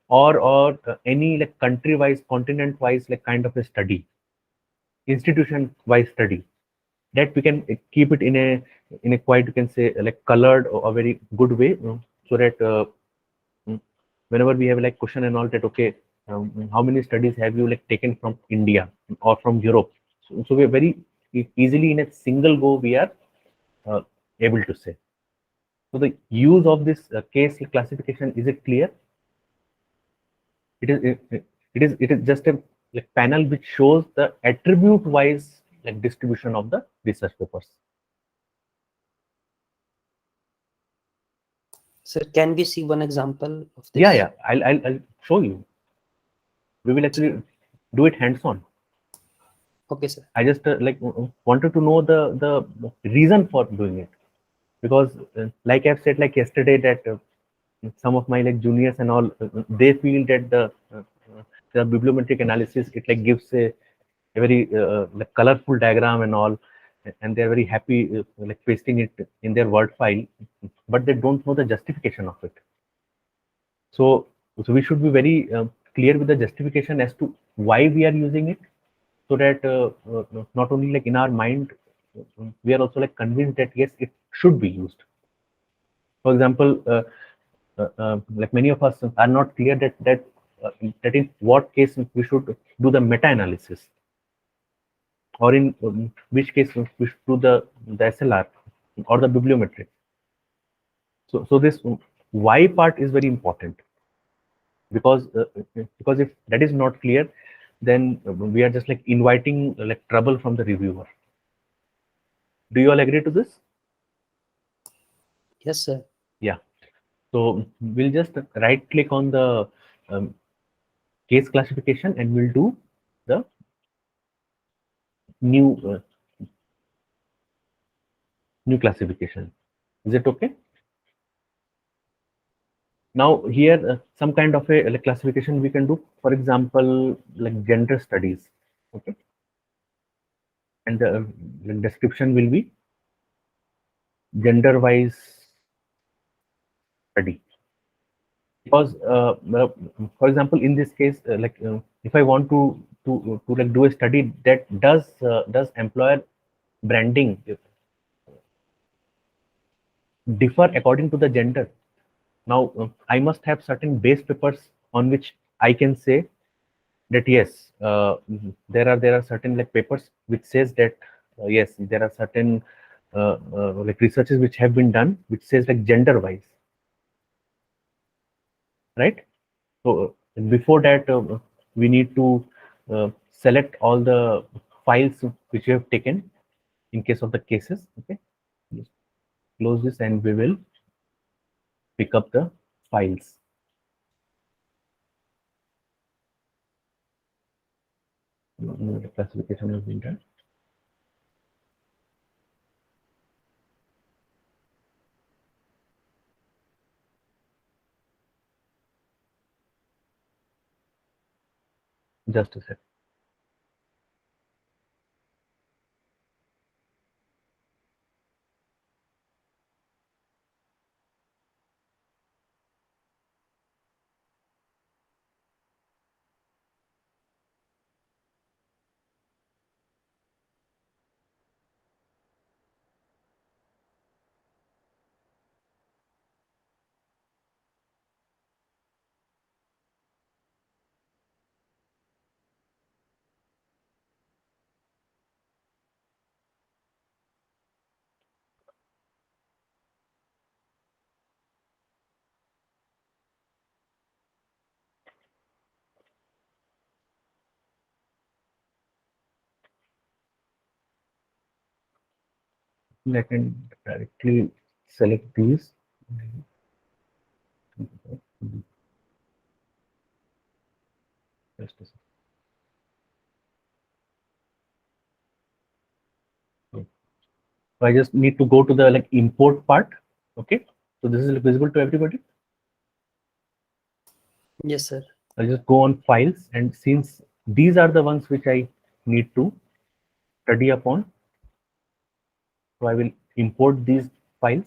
or any like country wise, continent wise, like kind of a study, institution wise study, that we can keep it in a quite, you can say, like colored or a very good way, so that whenever we have like question and all that, okay, how many studies have you like taken from India or from Europe? So we're very easily in a single go we are uh, able to say. So the use of this case classification, is it clear? It is just a like panel which shows the attribute wise like distribution of the research papers. Sir, can we see one example of this? Yeah, I'll show you. We will actually do it hands-on. Okay, sir. I just wanted to know the reason for doing it, because like I've said like yesterday that some of my like juniors and all, they feel that the bibliometric analysis, it like gives a very like colorful diagram and all, and they're very happy like pasting it in their Word file, but they don't know the justification of it. So we should be very clear with the justification as to why we are using it, so that not only like in our mind, we are also like convinced that yes, it should be used. For example, like many of us are not clear that in what case we should do the meta-analysis, or in which case we should do the SLR or the bibliometry. So this why part is very important, because if that is not clear, then we are just like inviting like trouble from the reviewer. Do you all agree to this? Yes, sir. Yeah. So we'll just right click on the case classification and we'll do the new classification. Is it okay? Now here some kind of a like classification we can do. For example, like gender studies. Okay. And the description will be gender wise study. Because for example, in this case, if I want to like do a study that does employer branding differ according to the gender. Now I must have certain base papers on which I can say that yes, there are certain like papers which says that yes, there are certain like researches which have been done which says like gender wise, right? So before that, we need to select all the files which you have taken in case of the cases. Okay, just close this and we will pick up the files. The classification has been done. Just a sec. I can directly select these. Just a sec. So I just need to go to the like import part. Okay, so this is visible to everybody. Yes, sir. I'll just go on files, and since these are the ones which I need to study upon. So I will import these files.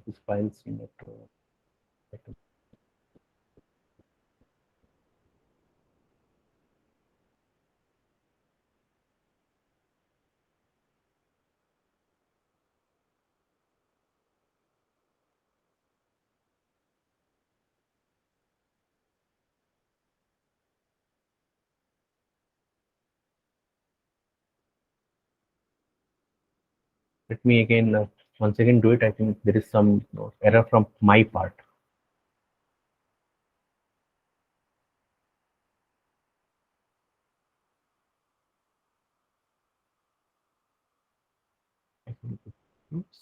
These files in that. Let me again once again do it. I think there is some error from my part. Oops.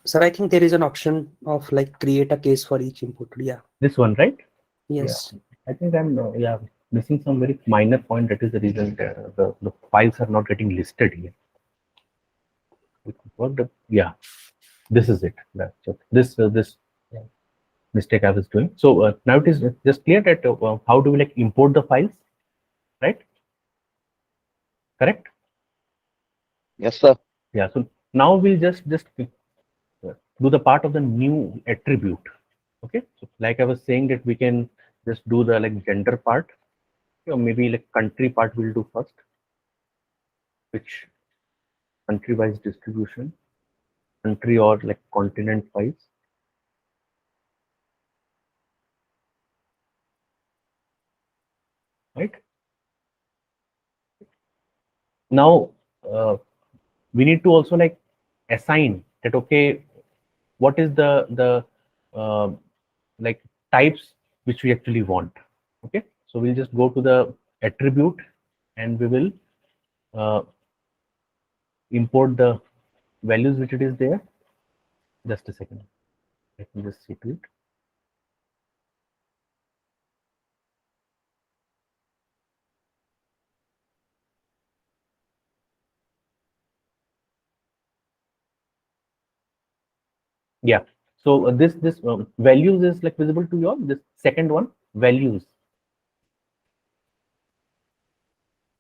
Sir, I think there is an option of like create a case for each input. Yeah. This one, right? Yes. Yeah. I think I'm missing some very minor point. That is the reason the files are not getting listed here. Yeah, this is it. So this mistake I was doing. So now it is just clear that how do we like import the files, right? Correct? Yes, sir. Yeah. So now we'll just do the part of the new attribute. Okay. So like I was saying that we can just do the like gender part, or maybe like country part we'll do first, which country wise distribution, country or like continent wise, right? Now we need to also like assign that, okay, what is the like types which we actually want. Okay, so we'll just go to the attribute and we will uh, import the values which it is there. Just a second, let me just see to it. Yeah, so this values is like visible to you all. This second one, values,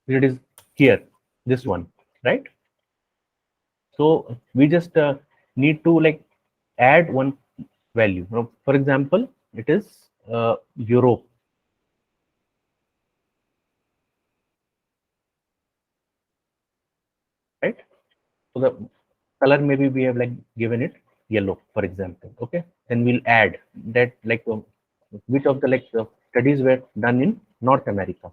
it is here, this one, right? So we just need to like add one value. Now, for example, it is Europe, right? So the color maybe we have like given it yellow, for example. Okay, then we'll add that like which of the like studies were done in North America.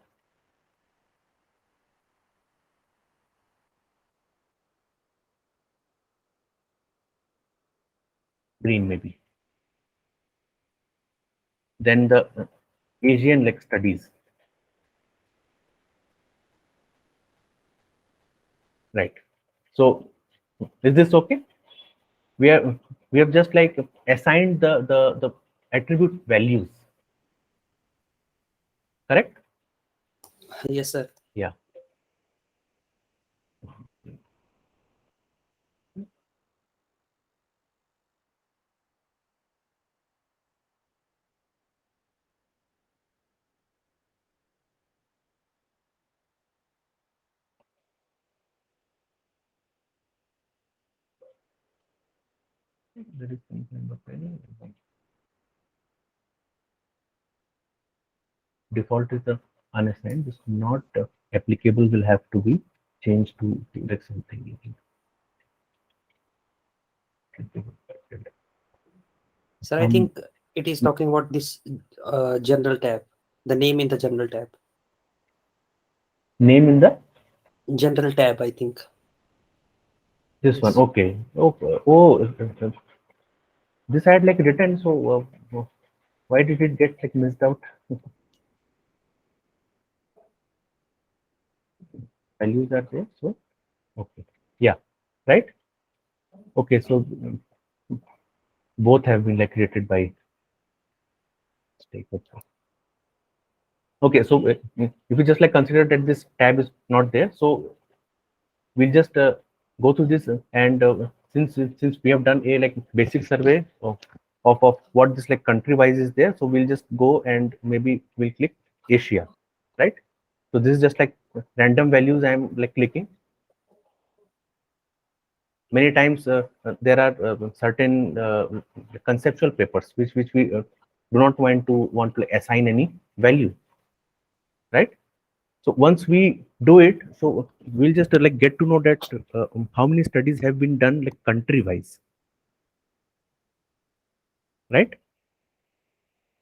Green maybe. Then the Asian like studies, right? So is this okay? We have just like assigned the attribute values, correct? Yes, sir. Yeah. There is some kind of default is the unassigned. This not applicable will have to be changed to like something. Sir, I think it is talking about this general tab, the name in the general tab. Name in the General tab, I think. this Yes. one. Okay. Okay. Oh, this I had like written. So why did it get like missed out? Values are there. So okay. Yeah. Right. Okay. So both have been like created by mistake. Okay. So if you just like consider that this tab is not there, so we'll just go through this and since we have done a like basic survey of what this like country wise is there, so we'll just go and maybe we'll click Asia, right? So this is just like random values I'm like clicking. Many times there are certain conceptual papers which we do not want to assign any value, right? So once we do it, so we'll just like get to know that how many studies have been done like country wise, right?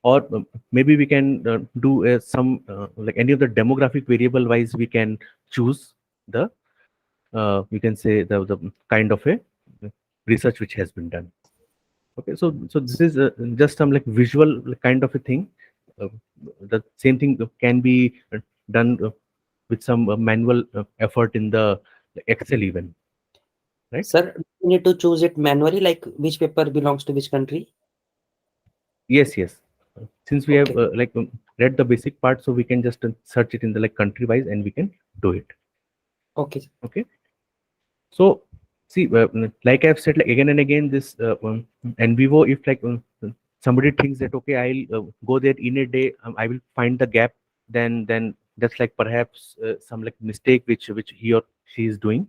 Or maybe we can do some like any of the demographic variable wise we can choose the we can say the kind of a research which has been done. Okay, so this is just some like visual kind of a thing. uh, the same thing can be done with some manual effort in the Excel even, right? Sir, you need to choose it manually, like which paper belongs to which country. Yes. Since we have Okay. read the basic part, so we can just search it in the like country wise and we can do it. Okay. Okay. So see, like I've said like again and again, this NVivo, if like somebody thinks that okay, I'll go there in a day, I will find the gap, then that's like perhaps some like mistake which he or she is doing,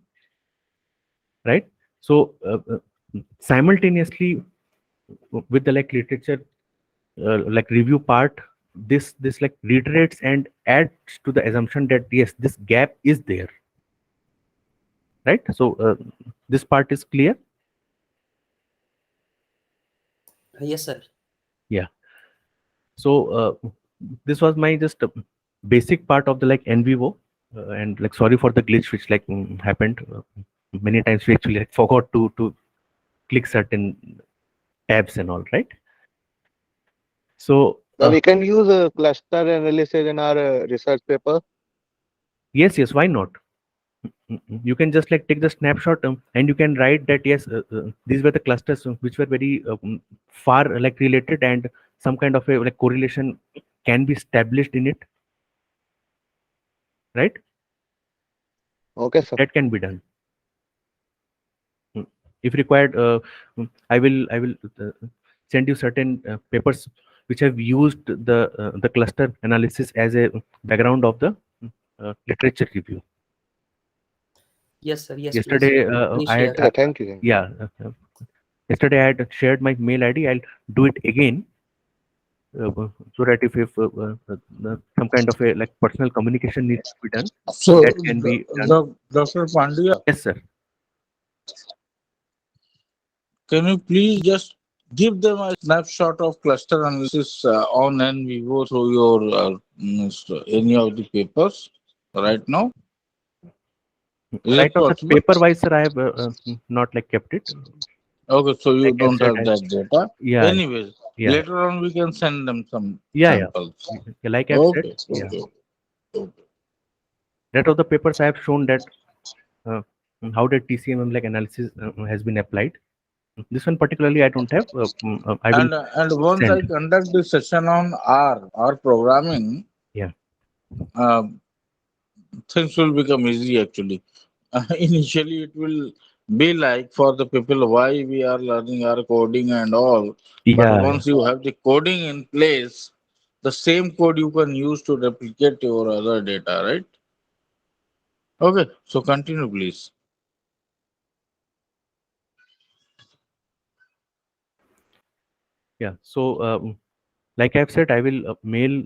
right? So simultaneously with the like literature like review part, this like reiterates and adds to the assumption that yes, this gap is there, right? So this part is clear. Yes, sir. Yeah. So this was my just basic part of the like NVivo, and like sorry for the glitch which like happened. Many times we actually like forgot to click certain tabs and all, right? So Now we can use a cluster analysis in our research paper. yes, why not? You can just like take the snapshot and you can write that yes, these were the clusters which were very far like related and some kind of a like correlation can be established in it, right? Okay, sir. That can be done. If required, I will send you certain papers which have used the cluster analysis as a background of the literature review. Yes, sir. Yes, please. Yesterday Please I had share. Okay, thank you. Thank you. yeah yesterday I had shared my mail ID. I'll do it again so that if some kind of a like personal communication needs to be done, So, that can be done. Dr. Pandya, Yes, sir. can you please just give them a snapshot of cluster analysis on NVivo through your any of the papers right now? Is Right it now, the possible? paper wise, sir, I have not like kept it. Okay, so you Like I've don't said, have that data. yeah, Anyways, yeah, later on we can send them some yeah. samples. Like I've said, Okay, yeah. okay. That of the papers I have shown that uh, how the TCMM like analysis has been applied. This one particularly I don't have. I will And once I send. conduct this session on R programming, Yeah. uh, things will become easy actually. Initially, it will be like for the people why we are learning our coding and all. But Yeah, yeah. once you have the coding in place, the same code you can use to replicate your other data, right? Okay, so continue, please. Yeah. So, like I've said, I will mail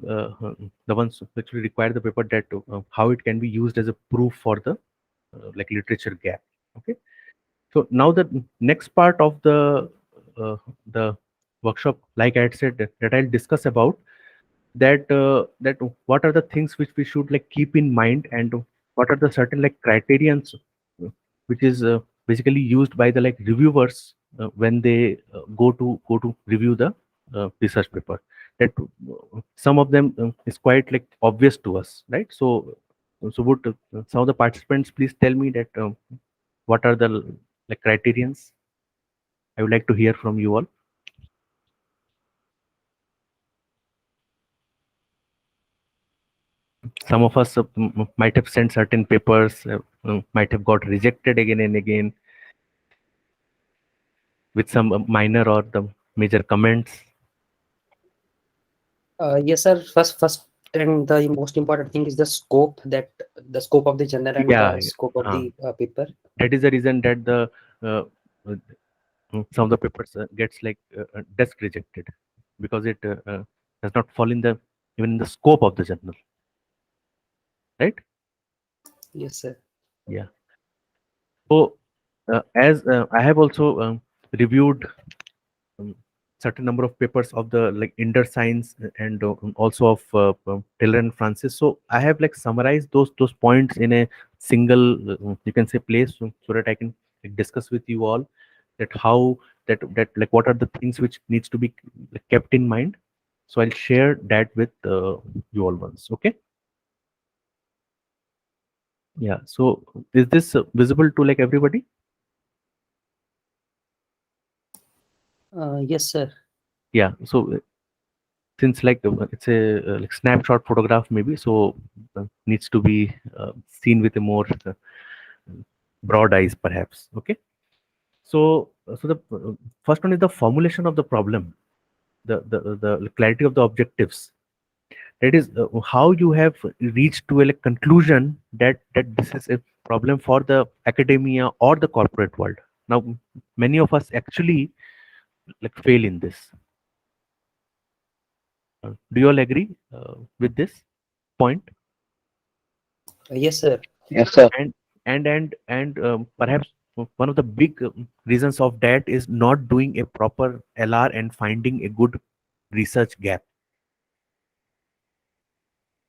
the ones which will require the paper, that how it can be used as a proof for the like literature gap. Okay. So now the next part of the workshop, like I had said, that I'll discuss about that what are the things which we should like keep in mind, and what are the certain like criterions which is basically used by the like reviewers when they go to review the research paper, that some of them is quite like obvious to us, right? So would some of the participants please tell me that what are the like criterions? I would like to hear from you all. Some of us might have sent certain papers, might have got rejected again and again with some minor or the major comments. Yes, sir. First, and the most important thing is the scope, that the scope of the journal and Yeah, the yeah. scope of the paper. That is the reason that the uh, some of the papers gets like desk rejected, because it does not fall in the even in the scope of the journal, right? Yes, sir. Yeah. So as I have also reviewed certain number of papers of the like Inder Science and also of Taylor and Francis. So I have like summarized those points in a single you can say place, so that I can like, discuss with you all that how that like what are the things which needs to be like, kept in mind. So I'll share that with you all once. Okay. Yeah. So is this visible to like everybody? Yes, sir. Yeah. So since like it's a like snapshot photograph maybe, so needs to be seen with a more broad eyes perhaps. Okay. So the first one is the formulation of the problem, the clarity of the objectives. That is how you have reached to a like, conclusion that this is a problem for the academia or the corporate world. Now many of us actually like fail in this. Do you all agree with this point? Yes, sir. Yes, sir. And perhaps one of the big reasons of that is not doing a proper LR and finding a good research gap,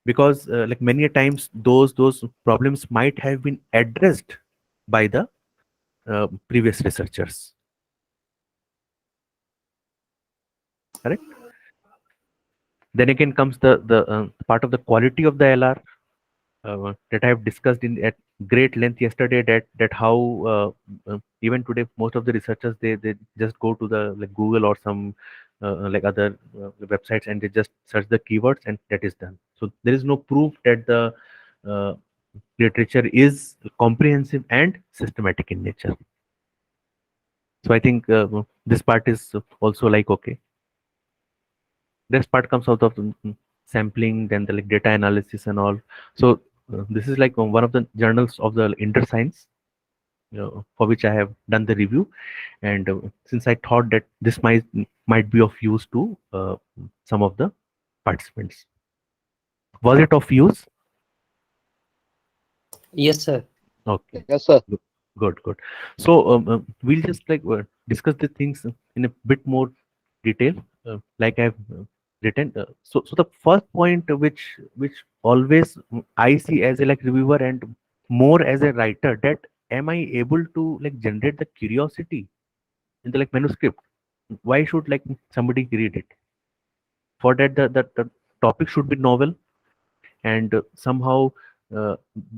because like many a times those problems might have been addressed by the previous researchers, correct? Then again comes the part of the quality of the LR that I have discussed in at great length yesterday. That how even today most of the researchers they just go to the like Google or some like other websites, and they just search the keywords and that is done. So there is no proof that the uh, literature is comprehensive and systematic in nature. So I think this part is also like okay. This part comes out of the sampling, then the like data analysis and all. So this is like one of the journals of the Inter Science, for which I have done the review, and since I thought that this might be of use to some of the participants. Was it of use? Yes, sir. Okay. Yes, sir. Good, good, good. So we'll just like discuss the things in a bit more detail, like I've written. So the first point which always I see as a like reviewer and more as a writer, that am I able to like generate the curiosity in the like manuscript? Why should like somebody read it? For that, the topic should be novel, and somehow uh,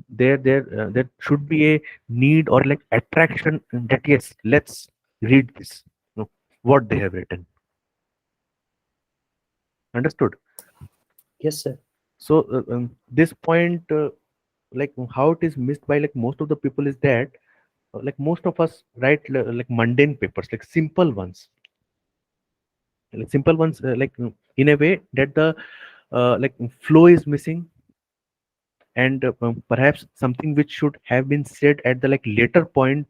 there should be a need or like attraction that yes, let's read this, what they have written. Understood? Yes, sir. So this point like how it is missed by like most of the people is that like most of us write like mundane papers, like simple ones, in a way that the like flow is missing, and perhaps something which should have been said at the like later point,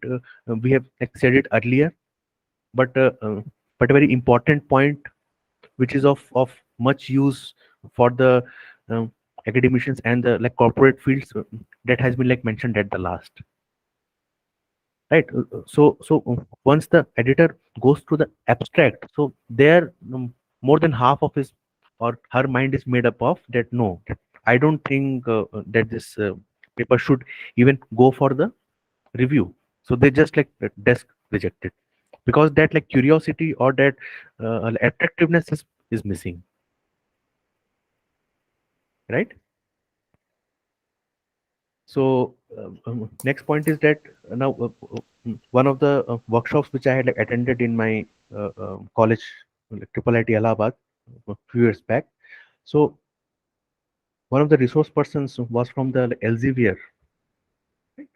we have like said it earlier, but but a very important point which is of much use for the um, academicians and the like corporate fields, that has been like mentioned at the last, right? So once the editor goes to the abstract, so there more than half of his or her mind is made up of that. No, I don't think that this paper should even go for the review. So they just like desk rejected, because that like curiosity or that attractiveness is missing, right? So next point is that now one of the workshops which I had like, attended in my college, like Triple IT Allahabad, a few years back. So one of the resource persons was from the like, Elsevier, right?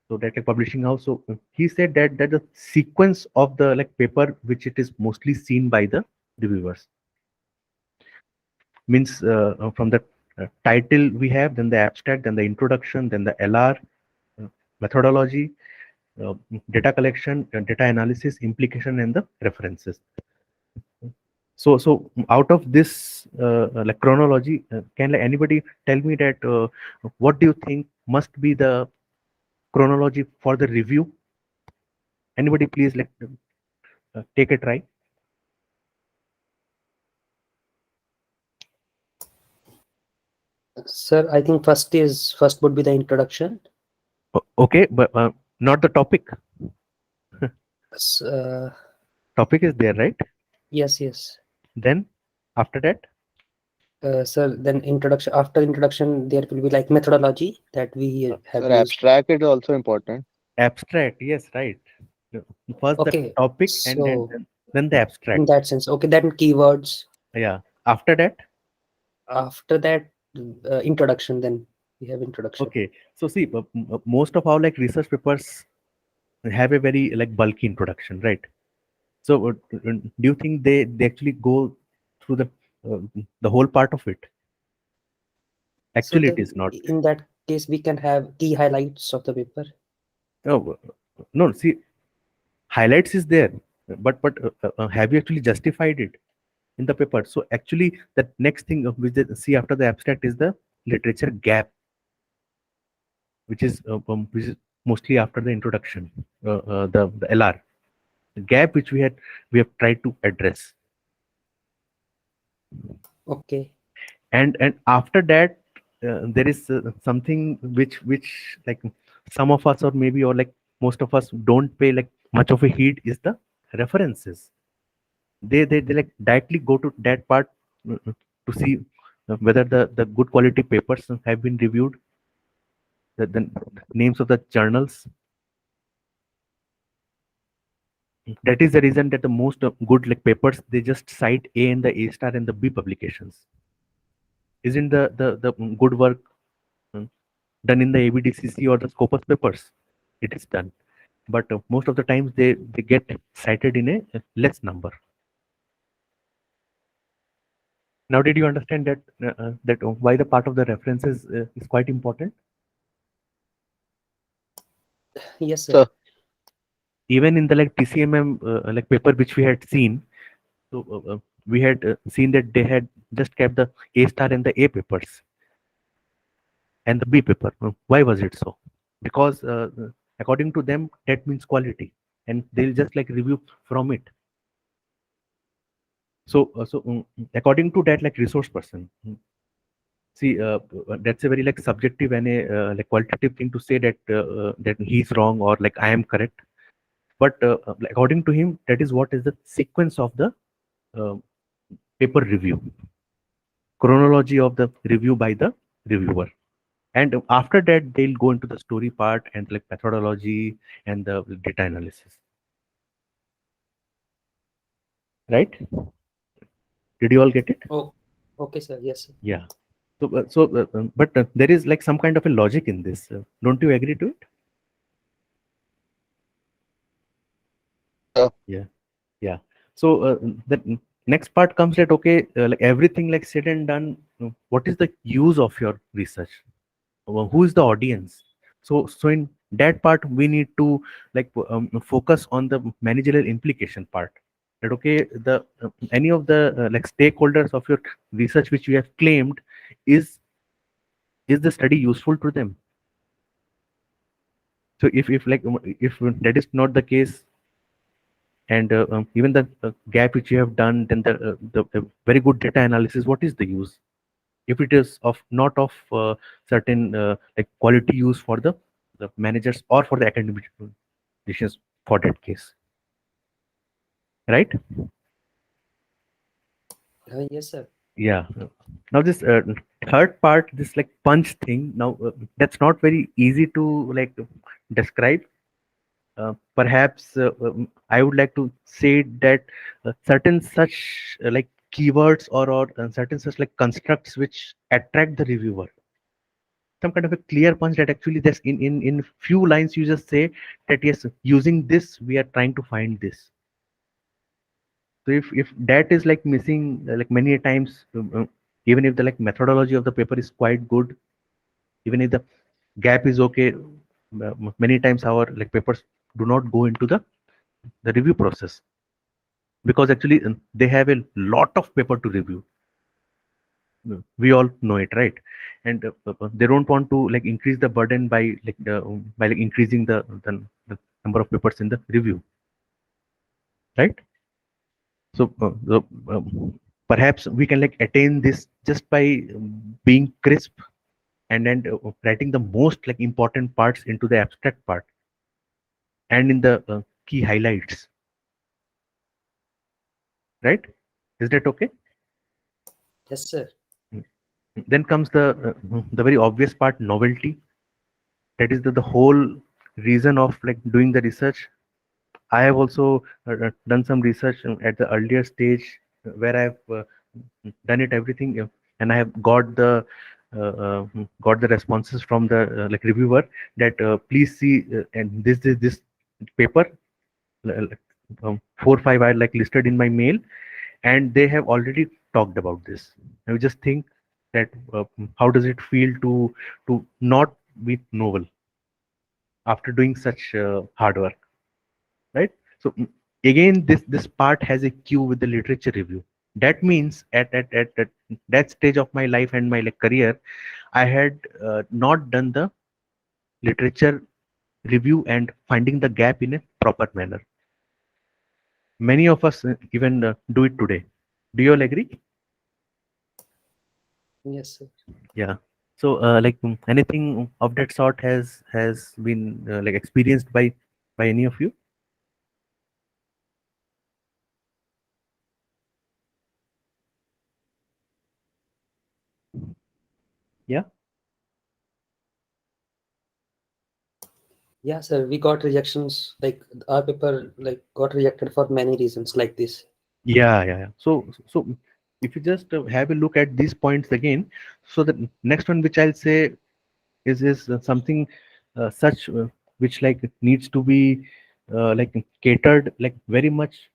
So that like publishing house. So he said that the sequence of the like paper, which it is mostly seen by the reviewers, means from the title we have, then the abstract, then the introduction, then the LR, methodology, uh, data collection, data analysis, implication, and the references. So out of this like chronology, can like anybody tell me that what do you think must be the chronology for the review? Anybody please like take a try. Sir, I think first would be the introduction. Okay, but not the topic. S- Uh, Topic is there, right? yes, yes. Then after that, Sir, then introduction. After introduction, there will be like methodology that we have Sir, used. abstract is also important. abstract. Yes, right. First the Okay, topic, and so then the in abstract. that sense, okay. Then keywords. Yeah. After that, After that, introduction. Then we have introduction. okay. So see, most of our like research papers have a very like bulky introduction, right? So do you think they actually go through uh, the whole part of it? So Actually, it then, is not. in that case, we can have key highlights of the paper. No, no. See, highlights is there, but have you actually justified it in the paper? So actually, the next thing which they see after the abstract is the literature gap, which is mostly after the introduction, the LR, the gap which we have tried to address. Okay. And after that, there is something which like some of us, or maybe, or like most of us don't pay like much of a heed, is the references. They like directly go to that part to see whether the good quality papers have been reviewed, the names of the journals. That is the reason that the most good like papers, they just cite A and the A star and the B publications. Isn't the good work mm, done in the ABDCC or the Scopus papers? It is done, but most of the times they get cited in a less number. Now, did you understand that why the part of the references is quite important? Yes, sir. So, Even in the like PCMM like paper which we had seen, so we had seen that they had just kept the A star and the A papers and the B paper. Why was it so? Because according to them, that means quality, and they'll just like review from it. So according to that like resource person, see, that's a very like subjective and a like qualitative thing to say that he's wrong or like I am correct. But like, according to him, that is what is the sequence of the uh, paper review, chronology of the review by the reviewer. And after that, they'll go into the story part and like methodology and the data analysis. Right? Did you all get it? Oh, okay, sir. Yes, sir. Yeah. But there is like some kind of a logic in this. Don't you agree to it? Yeah. Yeah. So the next part comes that, okay, like everything like said and done, what is the use of your research? Who is the audience? So in that part we need to like focus on the managerial implication part. That, okay, the any of the like stakeholders of your research which you have claimed, is the study useful to them? So if like if that is not the case, and even the gap which you have done, then the very good data analysis, what is the use if it is of not of certain like quality use for the managers or for the academic decisions for that case, right? Yes, sir. Yeah. Now this third part, this like punch thing, now that's not very easy to like describe. Perhaps I would like to say that certain such like keywords or certain such like constructs which attract the reviewer, some kind of a clear punch that actually this in few lines you just say that yes, using this we are trying to find this. So if that is like missing, like many a times, even if the like methodology of the paper is quite good, even if the gap is okay, many times our like papers do not go into the review process, because actually they have a lot of paper to review. We all know it, right? And they don't want to like increase the burden by like increasing the number of papers in the review, right? So perhaps we can like attain this just by being crisp, and then writing the most like important parts into the abstract part and in the key highlights, right? Is that okay? Yes, sir. Then comes the very obvious part, novelty. That is the whole reason of like doing the research. I have also done some research at the earlier stage, where I've done it everything, and I have got the responses from the like reviewer that please see, and this paper, 4 5 I like listed in my mail, and they have already talked about this. I would just think that how does it feel to not be novel after doing such hard work, right? So again, this part has a cue with the literature review. That means at that stage of my life and my like career, I had not done the literature review and finding the gap in a proper manner. Many of us even do it today. Do you all agree? Yes, sir. Yeah. So like anything of that sort has been like experienced by any of you? Yeah. Yeah, sir. We got rejections. Like our paper, like got rejected for many reasons, like this. Yeah. So if you just have a look at these points again, so the next one which I'll say is something such which like needs to be like catered like very much,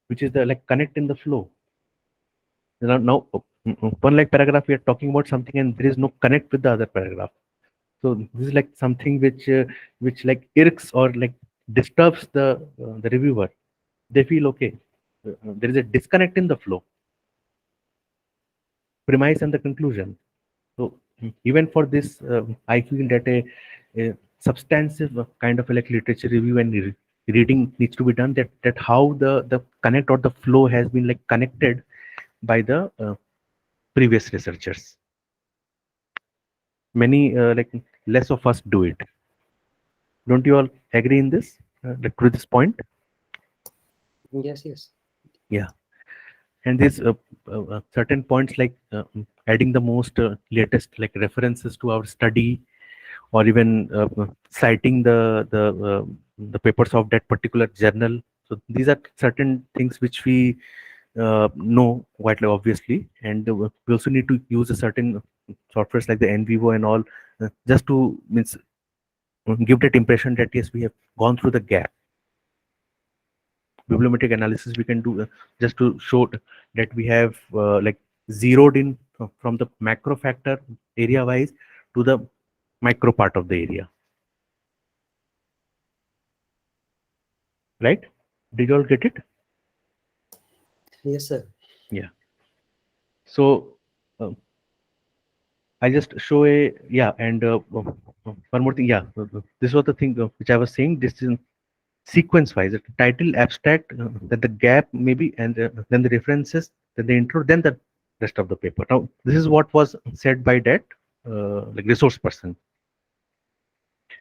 which is the like connect in the flow. Now one like paragraph we are talking about something and there is no connect with the other paragraph. So this is like something which like irks or like disturbs the reviewer. They feel okay. There is a disconnect in the flow, premise and the conclusion. So even for this, I feel that a substantive kind of a like literature review and reading needs to be done. That how the connect or the flow has been like connected by the previous researchers. Many like less of us do it. Don't you all agree in this? Like to this point? Yes, yes. Yeah. And these certain points like adding the most latest like references to our study, or even citing the papers of that particular journal. So these are certain things which we No, quite obviously, and we also need to use a certain softwares like the NVivo and all, just to means give that impression that yes, we have gone through the gap. Bibliometric analysis we can do just to show that we have like zeroed in from the macro factor area wise to the micro part of the area, right? Did you all get it? Yes, sir. Yeah. So I just show a and one more thing. This was the thing which I was saying. This is sequence wise. The title abstract, then the gap maybe, and then the references, then the intro, then the rest of the paper. Now this is what was said by that like resource person,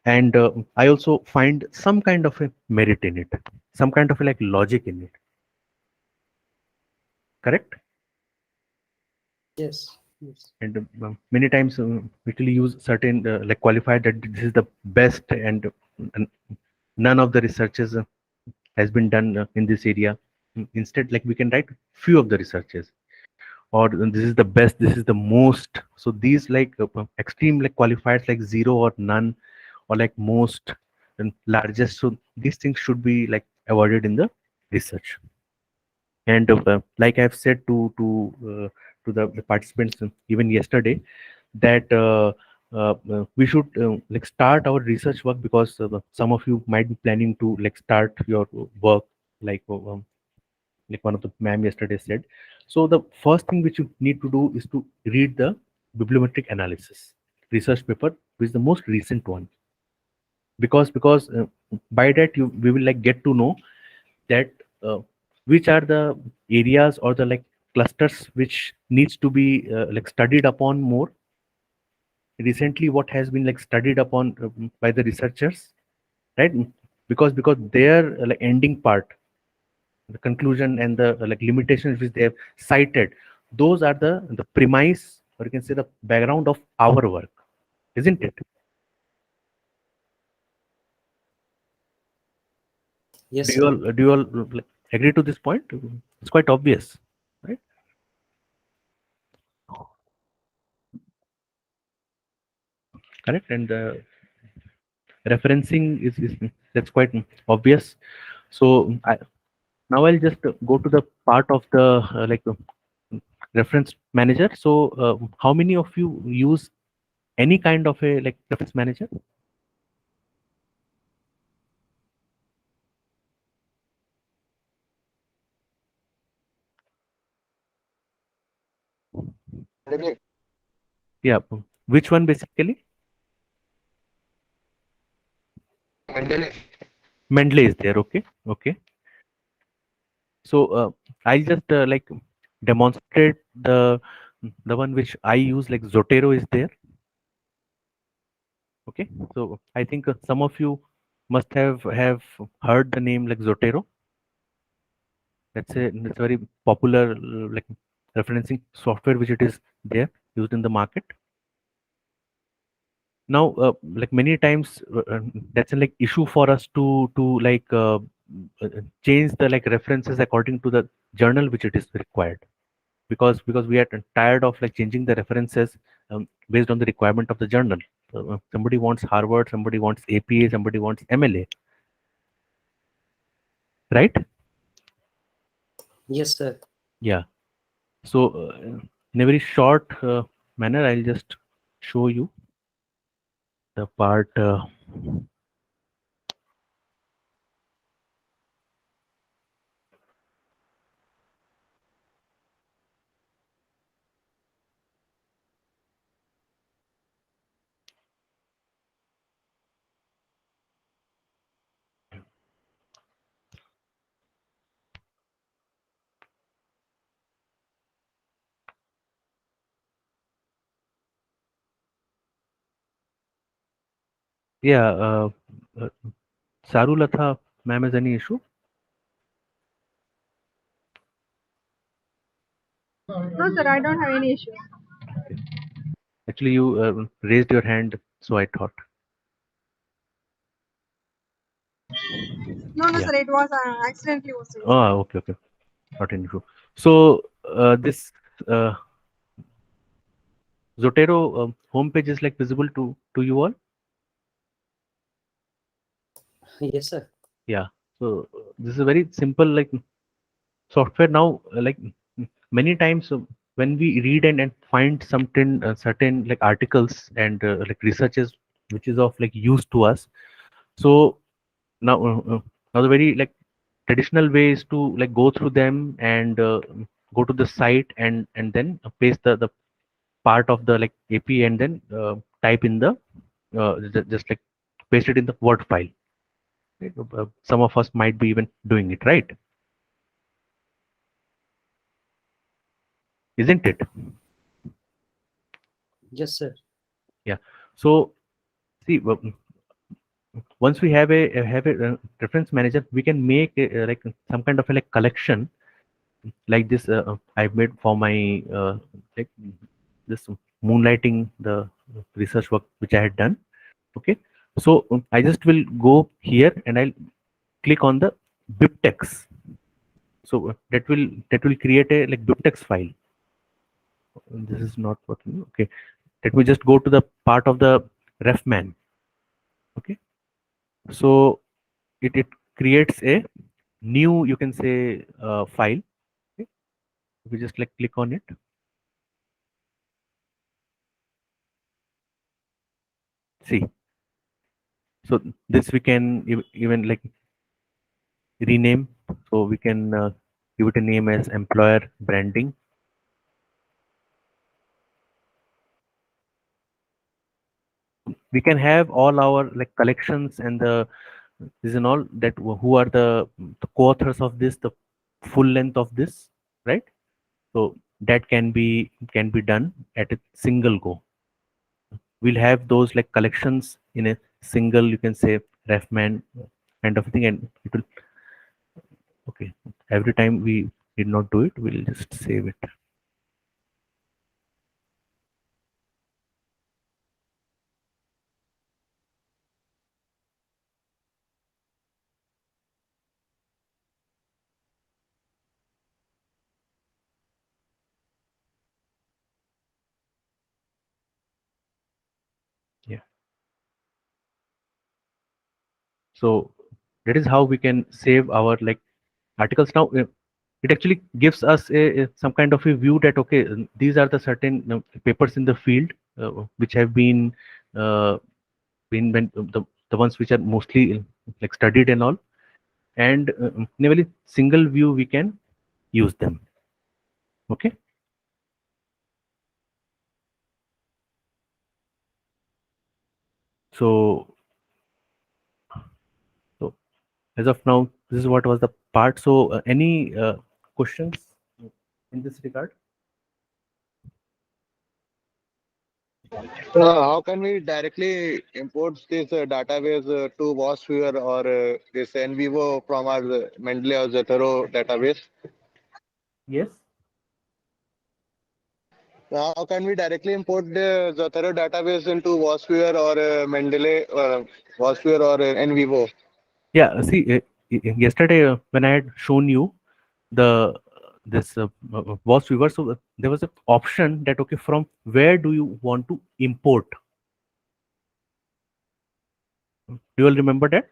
and I also find some kind of a merit in it, some kind of a, like logic in it. Correct? Yes. Yes. And many times we will use certain like qualified that this is the best, and none of the researches has been done in this area. Instead, like we can write few of the researches, or this is the best, this is the most. So these like extreme like qualifiers like zero or none, or like most and largest. So these things should be like avoided in the research. And like I've said to the participants even yesterday, that we should like start our research work, because some of you might be planning to like start your work like one of the ma'am yesterday said. So the first thing which you need to do is to read the bibliometric analysis research paper, which is the most recent one, because by that you we will like get to know that which are the areas or the like clusters which needs to be like studied upon more recently, what has been like studied upon by the researchers, right? Because their like ending part, the conclusion and the like limitations which they have cited, those are the premise, or you can say the background of our work, isn't it? Yes, Do you sir. all like, agree to this point? It's quite obvious, right? Correct. And referencing is that's quite obvious. So now I'll just go to the part of the like reference manager. So how many of you use any kind of a like reference manager? Yeah. Which one basically? Mendeley is there. Okay. Okay. So I'll just like demonstrate the one which I use, like Zotero is there. Okay. So I think some of you must have heard the name like Zotero. That's a very popular like referencing software which it is there used in the market. Now like many times that's a like issue for us to like change the like references according to the journal which it is required, because we are tired of like changing the references based on the requirement of the journal. Somebody wants Harvard, somebody wants APA, somebody wants MLA, right? Yes, sir. Yeah. So in a very short manner, I'll just show you the part. Yeah, uh, Sarulatha, ma'am, has any issue? No, sir, I don't have any issues. Actually, you raised your hand, so I thought. No, Yeah. sir, it was accidentally was used. Oh, okay, okay. Not an issue. So this Zotero homepage is like visible to you all. Yes, sir. Yeah. So this is a very simple like software now. Like many times when we read and find something certain like articles and like researches which is of like use to us. So now now the very like traditional way is to like go through them and go to the site and then paste the part of the like API and then type in the just like paste it in the Word file. Right? Some of us might be even doing it, right? Isn't it? Yes, sir. Yeah. So see, once we have a reference manager, we can make like some kind of a like collection like this. I've made for my like this moonlighting the research work which I had done. Okay. So I just will go here and I'll click on the bibtex. So that will create a like bibtex file. This is not working. Okay. Let me just go to the part of the refman. Okay. So it creates a new, you can say, file. Okay. We just like click on it. See, so this we can even like rename. So we can give it a name as employer branding. We can have all our like collections and the this and all that who are the co-authors of this, the full length of this, right? So that can be done at a single go. We'll have those like collections in a single, you can say, refman kind of thing, and it will okay. Every time we did not do it, we'll just save it. Yeah. So that is how we can save our like articles. Now it actually gives us some kind of a view that okay, these are the certain papers in the field which have uh, been the ones which are mostly like studied and all, and in a very single view we can use them. Okay. So so as of now, this is what was the part. So any questions in this regard? How can we directly import this database to WASViewer or this NVivo from our Mendeley or Zotero database? Yes. How can we directly import the Zotero database into WASViewer or Mendeley, WASViewer or NVivo? Yeah. See, yesterday when I had shown you the this was viewer, so there was an option that okay, from where do you want to import? Do you all remember that?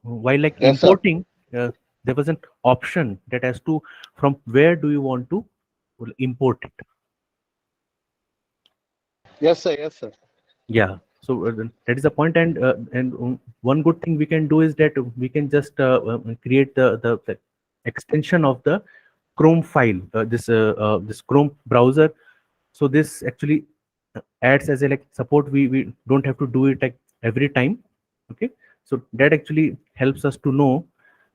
While like Yes, sir. importing, there was an option that as to from where do you want to import it. Yes, sir. Yes, sir. Yeah. So that is the point, and one good thing we can do is that we can just create the extension of the Chrome file, this Chrome browser. So this actually adds as a like support. We don't have to do it like every time. Okay. So that actually helps us to know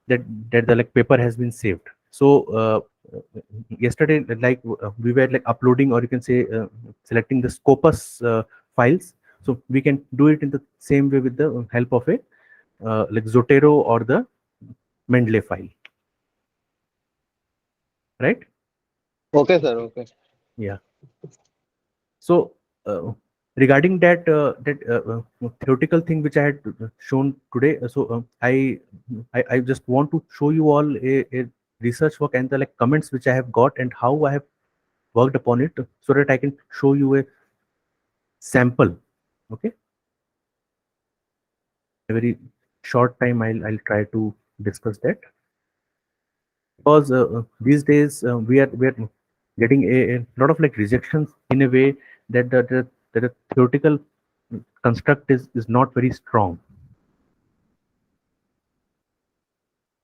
that the like paper has been saved. So yesterday like we were like uploading, or you can say selecting the Scopus files. So we can do it in the same way with the help of a like Zotero or the Mendeley file, right? Okay, sir. Okay. Yeah. So regarding that theoretical thing which I had shown today, so I just want to show you all a research work and the like comments which I have got and how I have worked upon it, so that I can show you a sample. Okay, a very short time I'll try to discuss that, because these days we are getting a lot of like rejections in a way that the theoretical construct is not very strong,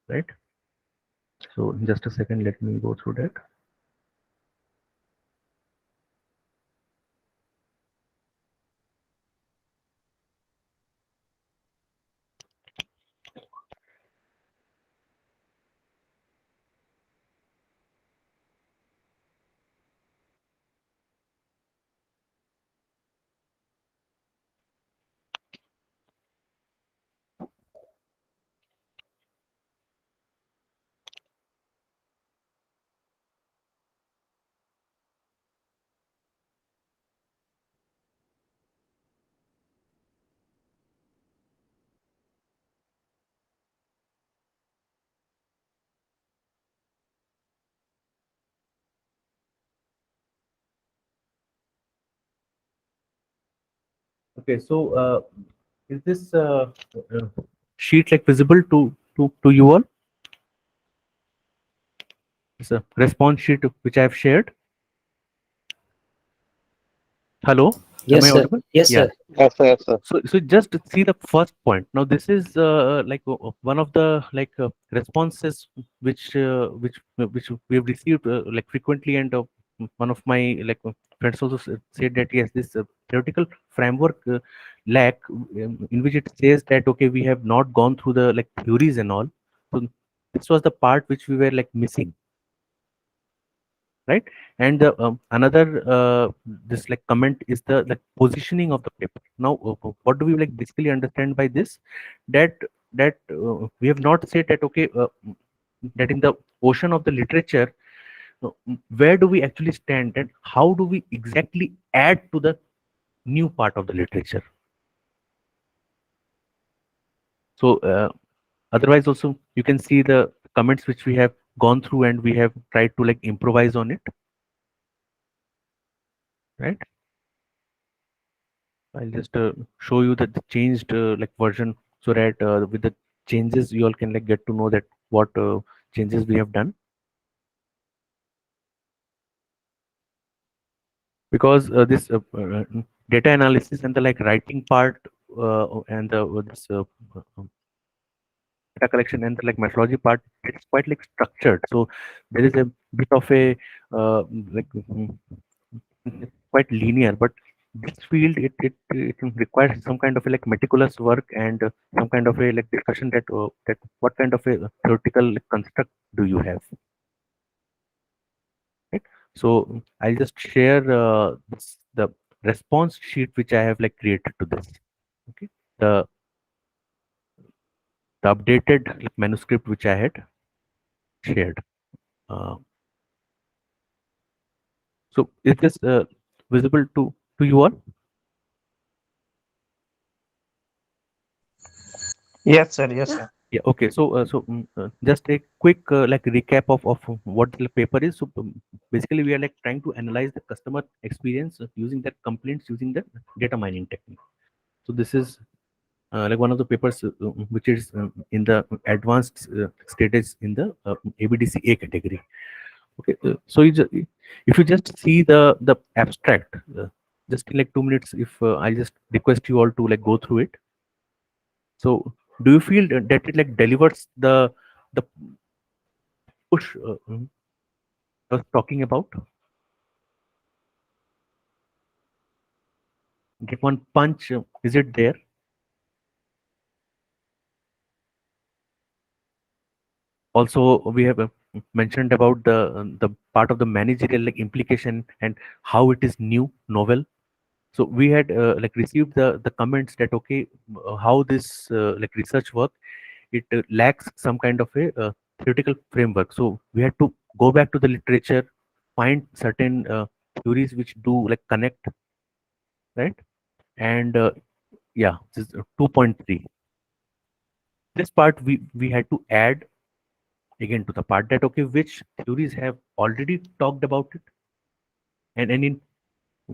right? So just a second, let me go through that. Okay, so is this uh, sheet like visible to you all? It's a response sheet which I have shared. Hello, am Yes, I sir. audible? Yes, Yeah. sir. Yes, sir. Yes, sir. So just see the first point. Now this is like one of the like responses which we have received like frequently, and one of my like friends also said that yes, this theoretical framework lack, in which it says that okay, we have not gone through the like theories and all. So this was the part which we were like missing, right? And the another this like comment is the like positioning of the paper. Now what do we like basically understand by this? That we have not said that okay, that in the ocean of the literature, where do we actually stand and how do we exactly add to the new part of the literature. So otherwise also you can see the comments which we have gone through and we have tried to like improvise on it, right? I'll just show you that the changed like version, so that with the changes you all can like get to know that what changes we have done. Because this data analysis and the like writing part and the this data collection and the like methodology part, it's quite like structured. So there is a bit of a like quite linear, but this field it requires some kind of a like meticulous work and some kind of a like discussion that that what kind of a theoretical like, construct do you have, right? So I'll just share the response sheet which I have like created to this. Okay, the the updated like, manuscript which I had shared. uh, so is this visible to you all? Yes, sir. Yes, sir. Yeah, okay. So, just a quick like recap of what the paper is. So, basically, we are like trying to analyze the customer experience using their complaints using the data mining technique. So, this is like one of the papers which is in the advanced status in the ABDC category. Okay, so if you just see the abstract, just in like 2 minutes, if I just request you all to like go through it. So, do you feel that it like delivers the push I was talking about? Get one punch. Is it there? Also, we have mentioned about the part of the managerial like implication and how it is new, novel. So we had like received the comments that okay, how this like research work, it lacks some kind of a theoretical framework. So we had to go back to the literature, find certain theories which do like connect, right? And yeah, this is 2.3. This part we had to add again to the part that okay, which theories have already talked about it, and in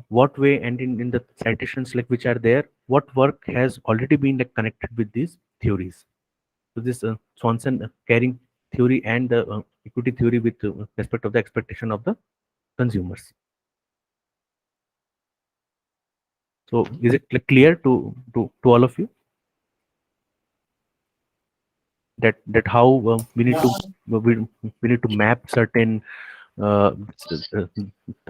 what way, and in the citations like which are there, what work has already been like connected with these theories. So this Swanson caring theory and the equity theory with respect of the expectation of the consumers. So is it like clear to all of you that how we need to we need to map certain uh,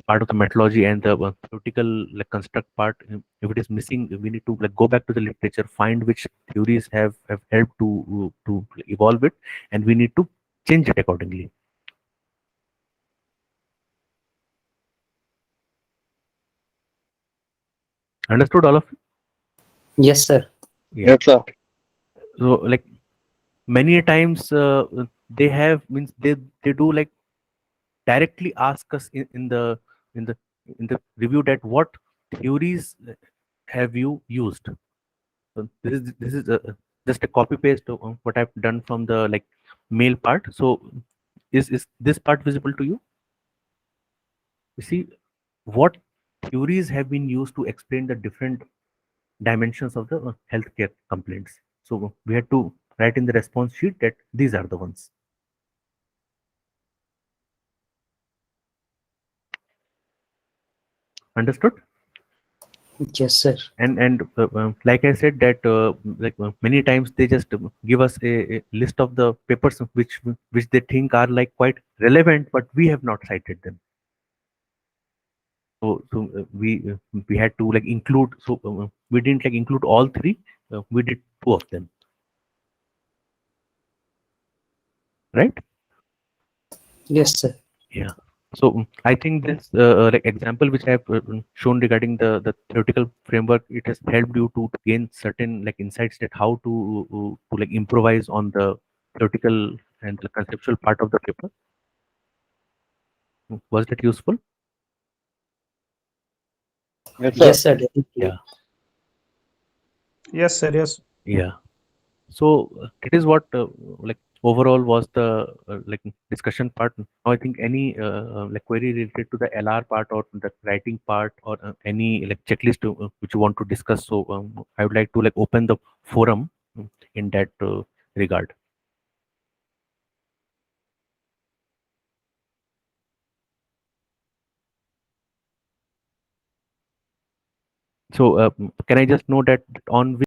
part of the methodology and the theoretical like construct part. If it is missing, we need to like go back to the literature, find which theories have helped to evolve it, and we need to change it accordingly. Understood all of you? Yes, sir. Yeah. Yes, sir. So like many times they have means they do like directly ask us in the in the review that what theories have you used. So this is just a copy paste of what I've done from the like mail part. So is this part visible to you? You see what theories have been used to explain the different dimensions of the healthcare complaints. So we had to write in the response sheet that these are the ones. Understood? Yes, sir. And like I said that many times they just give us a list of the papers which they think are like quite relevant, but we have not cited them. So we had to like include. So we didn't like include all three. We did two of them, right? Yes, sir. Yeah. So I think this like example which I have shown regarding the theoretical framework, it has helped you to gain certain like insights that how to like improvise on the theoretical and the conceptual part of the paper. Was that useful? Yes, sir. Yes, sir. Definitely. Yeah. Yes, sir. Yes. Yeah. So it is what like overall was the like discussion part. Now I think any like query related to the LR part or the writing part or any like checklist which you want to discuss. So I would like to like open the forum in that regard. So can I just know that on